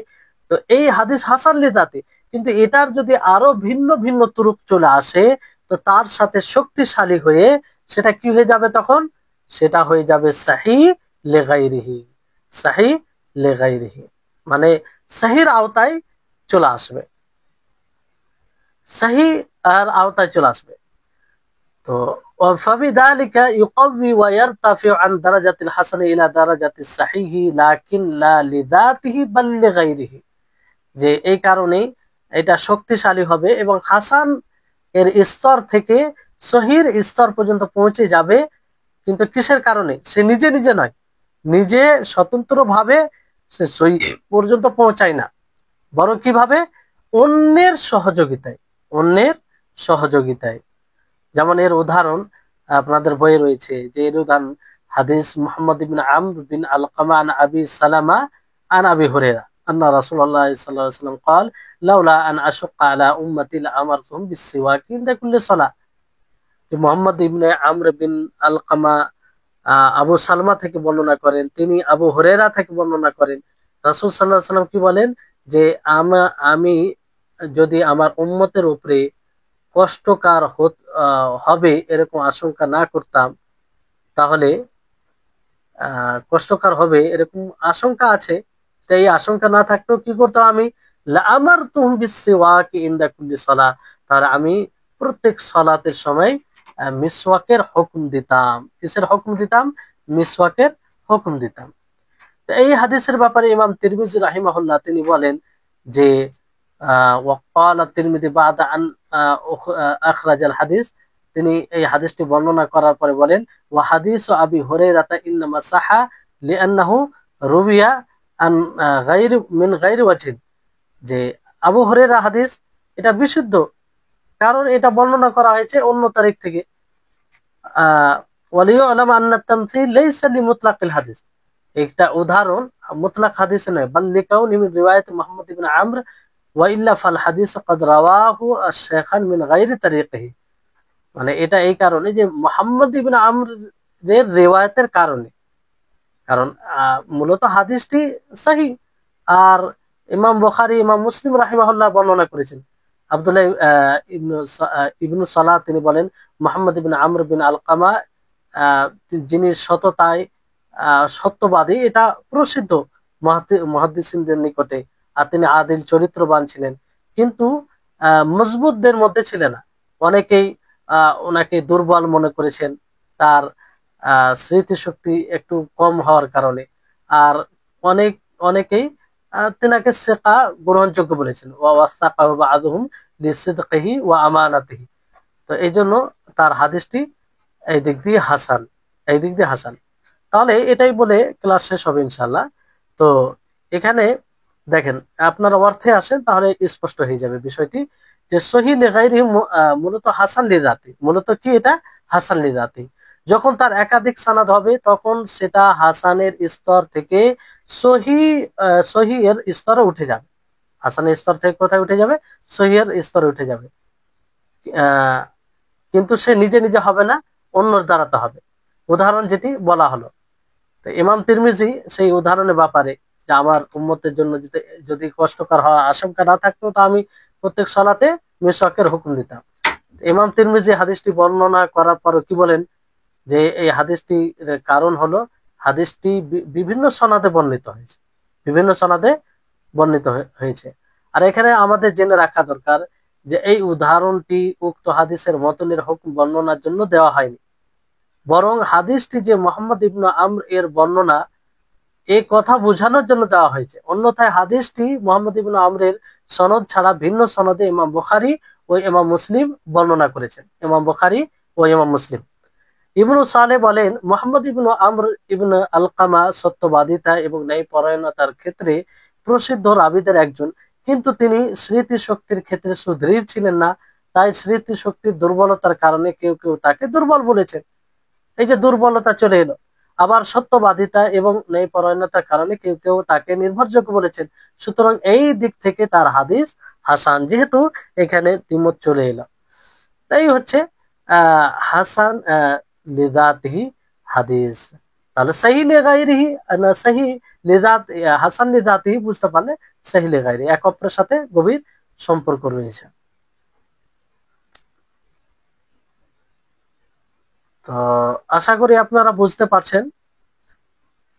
S1: তো এই হাদিস হাসান লি যাতি, কিন্তু এটার যদি আরো ভিন্ন ভিন্ন তুরুক চলে আসে তো তার সাথে শক্তিশালী হয়ে সেটা কি হয়ে যাবে তখন? সেটা হয়ে যাবে সাহি লে গায়রিহি, সাহি লে গায়রিহি, মানে সাহির আওতায় চলে আসবে, সাহি আর আওতায় চলে আসবে। তো فبذلك يقوي ويرتفع عن درجة الحسن إلى درجة الصحيح لكن لا لذاته بل لغيره, যে এই কারণে এটা শক্তিশালী হবে এবং হাসান এর স্তর থেকে সহির স্তর পর্যন্ত পৌঁছে যাবে, কিন্তু কিসের কারণে? সে নিজে নিজে নয়, নিজে স্বতন্ত্রভাবে সে সহি পর্যন্ত পৌঁছায় না, বরং কিভাবে? অন্যের সহযোগিতায়, অন্যের সহযোগিতায়। যেমন এর উদাহরণ আপনাদের বইয়ে রয়েছে, যে এর উদাহরণ হাদিস মুহাম্মদ ইবনে আমর বিন আলকামা আন আবি সালামা আন আবি হুরায়রা আন্না রাসূলুল্লাহ সাল্লাল্লাহু আলাইহি ওয়াসাল্লাম قال লাউলা আন আশqa আলা উম্মতি লাআমারতুহুম বিসসিওয়াকি ইনদা কুল্লি সালাহ। যে মুহাম্মদ ইবনে আমর বিন আলকামা আবু সালমা থেকে বর্ণনা করেন, তিনি আবু হুরায়রা থেকে বর্ণনা করেন, রাসূল সাল্লাল্লাহু আলাইহি ওয়াসাল্লাম কি বলেন যে আমি যদি আমার উম্মতের উপরে কষ্টকর হবে এরকম আশঙ্কা না করতাম, তাহলে কষ্টকর হবে এরকম আশঙ্কা আছে, তো এই আশঙ্কা না থাকলেও কি করতাম আমি? লাআমারতুহুম বিসসিওয়াকি ইনদা কুল্লি সালাহ, তাহলে আমি প্রত্যেক সালাতের সময় মিসওয়াকের হুকুম দিতাম। কিসের হুকুম দিতাম? মিসওয়াকের হুকুম দিতাম। তো এই হাদিসের ব্যাপারে ইমাম তিরমিজি রাহিমাহুল্লাহ তিনি বলেন যে ওয়াকাল তিরমিজি বাদা আন আখরাজাল হাদিস, তিনি এই হাদিসটি বর্ণনা করার পরে বলেন ওয়া হাদিসু আবি হুরায়রা ইন্নামা সাহা লিআন্নাহু রুবিয়া আন গায়রি মিন গায়রি ওয়াজহিন, যে আবু হুরায়রা হাদিস এটা বিশুদ্ধ কারণ এটা বর্ণনা করা হয়েছে অন্য তারিখ থেকে। ওয়ালিউলাম আন্না তামসিল লাইসা লিমুতলাকিল হাদিস, একটা উদাহরণ মুতলাক হাদিসে নয়, বাল লিকাউনি মিন রিওয়ায়াত মুহাম্মদ ইবনে আমর ওয়া ইল্লা ফাল হাদিস ক্বাদ রাওয়াহু আশ-শাইখান মিন গায়রি তারিকিহি, মানে এটা এই কারণে যে মুহাম্মদ ইবনে আমর এর রিওয়ায়াতের কারণে, কারণ মূলত হাদিসটি সহিহ। আর ইমাম বুখারী ইমাম মুসলিম রাহিমাহুল্লাহ বর্ণনা করেছেন, আব্দুল্লাহ ইবনু সালাহ তিনি বলেন মুহাম্মদ ইবনে আমর বিন আলকামা যিনি সততায় সত্যবাদী, এটা প্রসিদ্ধ মুহাদ্দিসিনদের নিকটে, আর তিনি আদিল চরিত্রবান ছিলেন, কিন্তু মজবুতদের মধ্যে ছিলেন না। অনেকেই ওনাকে দুর্বল মনে করেছেন তার স্মৃতিশক্তি একটু কম হওয়ার কারণে, আর অনেকেই তিনাকে সিকা গ্রহণযোগ্য বলেছেন, ওয়া ওয়াসাকাহু বা'দুহুম লিসিদকিহি ওয়া আমানাতিহি। তো এই জন্য তার হাদিসটি এই দিক দিয়ে হাসান, এই দিক দিয়ে হাসান। তাহলে এটাই বলে ক্লাস শেষ হবে ইনশাল্লাহ। তো এখানে দেখেন, আপনারা অর্থে আসেন তাহলে স্পষ্ট হয়ে যাবে বিষয়টি, যে সহি লিগাইরি মূলত হাসান লিযাতি, মূলত কি এটা হাসান লিযাতি। যখন তার একাধিক সানাদ হবে তখন সেটা হাসানের স্তর থেকে সহি সহি এর স্তরে উঠে যাবে। হাসানের স্তর থেকে কোথায় উঠে যাবে? সহি এর স্তরে উঠে যাবে। আহ কিন্তু সে নিজে নিজে হবে না, অন্যর দ্বারাতে হবে। উদাহরণ যেটি বলা হলো, তো ইমাম তিরমিজি সেই উদাহরণের ব্যাপারে, যে আমার উম্মতের জন্য যদি যদি কষ্টকর হওয়ার আশঙ্কা না থাকতো তো আমি প্রত্যেক সালাতে মিসওয়াকের হুকুম দিতাম। ইমাম তিরমিজি হাদিসটি বর্ণনা করার পর কি বলেন, যে এই হাদিসটি কারণ হলো হাদিসটি বিভিন্ন সনাদে বর্ণিত হয়েছে, বিভিন্ন সনাদে বর্ণিত হয়েছে। আর এখানে আমাদের জেনে রাখা দরকার যে এই উদাহরণটি উক্ত হাদিসের মতনের হুকুম বর্ণনার জন্য দেওয়া হয়নি, বরং হাদিসটি যে মোহাম্মদ ইবনে আমর এর বর্ণনা, এই কথা বোঝানোর জন্য দেওয়া হয়েছে। অন্যথায় হাদিসটি মোহাম্মদ ইবনে আমরের সনদ ছাড়া ভিন্ন সনদে ইমাম বুখারী ও ইমাম মুসলিম বর্ণনা করেছেন। ইমাম বুখারী ও ইমাম মুসলিম। ইবনু সালেহ বলেন, মোহাম্মদ ইবনে আমর ইবনে আলকামা সত্যবাদিতা এবং ন্যায়পরায়ণতার ক্ষেত্রে প্রসিদ্ধ রাবীদের একজন, কিন্তু তিনি স্মৃতি শক্তির ক্ষেত্রে সুদৃঢ় ছিলেন না। তাই স্মৃতি শক্তির দুর্বলতার কারণে কেউ কেউ তাকে দুর্বল বলেছেন। এই যে দুর্বলতা চলে এলো। আবার সত্যবাদিতা এবং ন্যায়পরায়ণতার কারণে কেউ কেউ তাকে নির্ভরযোগ্য বলেছেন। সুতরাং এই দিক থেকে তার হাদিস হাসান, যেহেতু এখানে দ্বিমত চলে এলো। তাই হচ্ছে হাসান লিযাতিহি হাদিস। তাহলে সহি লিগাইরিহি না সহি লিযাত, হাসান লিযাতিহি বুঝতে পারলে সহি লিগাইরি এক অপরের সাথে গভীর সম্পর্ক রয়েছে। তো আশা করি আপনারা বুঝতে পারছেন।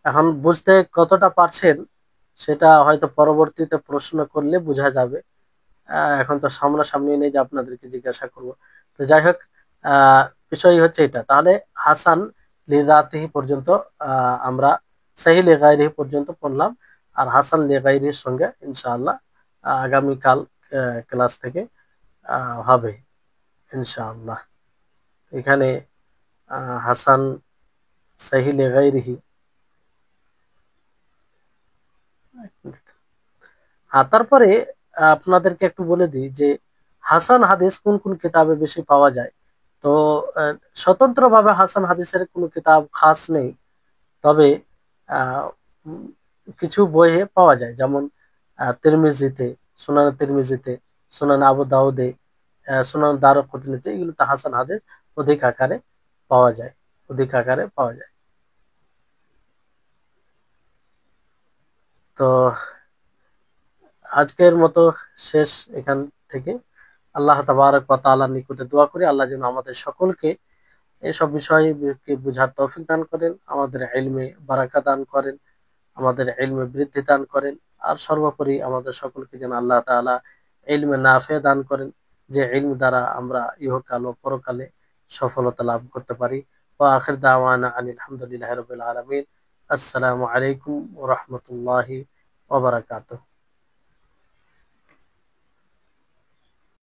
S1: এখন বুঝতে কতটা পারছেন সেটা হয়তো পরবর্তীতে প্রশ্ন করলে বোঝা যাবে। এখন তো সামনাসামনি নেই যে আপনাদেরকে জিজ্ঞাসা করব। তো যাই হোক, বিষয় হচ্ছে এটা। তাহলে হাসান লিযাতিহি পর্যন্ত আমরা সহি লিগাইরিহি পর্যন্ত পড়লাম। আর হাসান লিগাইরির সঙ্গে ইনশাআল্লাহ আগামীকাল ক্লাস থেকে হবে ইনশাআল্লাহ। এখানে হাসান সহি লিগাইরিহি, তারপরে আপনাদেরকে একটু বলে দিই যে হাসান হাদিস কোন কোন কিতাবে বেশি পাওয়া যায়। তো স্বতন্ত্রভাবে হাসান হাদিসের কোনো কিতাব খাস নেই, তবে আহ, উম, কিছু বইয়ে পাওয়া যায়, যেমন তিরমিজিতে, সুনান তিরমিজিতে, সুনান আবু দাউদে, সুনান দারকুতনিতে, এগুলোতে হাসান হাদিস অধিক আকারে পাওয়া যায়, অধিক আকারে পাওয়া যায়। তো আজকের মতো শেষ এখান থেকে। আল্লাহ তাবারক ওয়া তাআলার নিকটে দোয়া করি আল্লাহ যেন আমাদের সকলকে এসব বিষয়ে বুঝার তৌফিক দান করেন, আমাদের ইলমে বারাকা দান করেন, আমাদের ইলমে বৃদ্ধি দান করেন। আর সর্বোপরি আমাদের সকলকে যেন আল্লাহ তাআলা ইলমে নাফে দান করেন, যে ইলম দ্বারা আমরা ইহকাল ও পরকালে সফলতা লাভ করতে পারি। ওয়া আখির দাওয়ানা আনিল হামদুলিল্লাহি রাব্বিল আলামিন। আসসালামু আলাইকুম ওয়া রাহমাতুল্লাহি ওয়া বারাকাতুহু।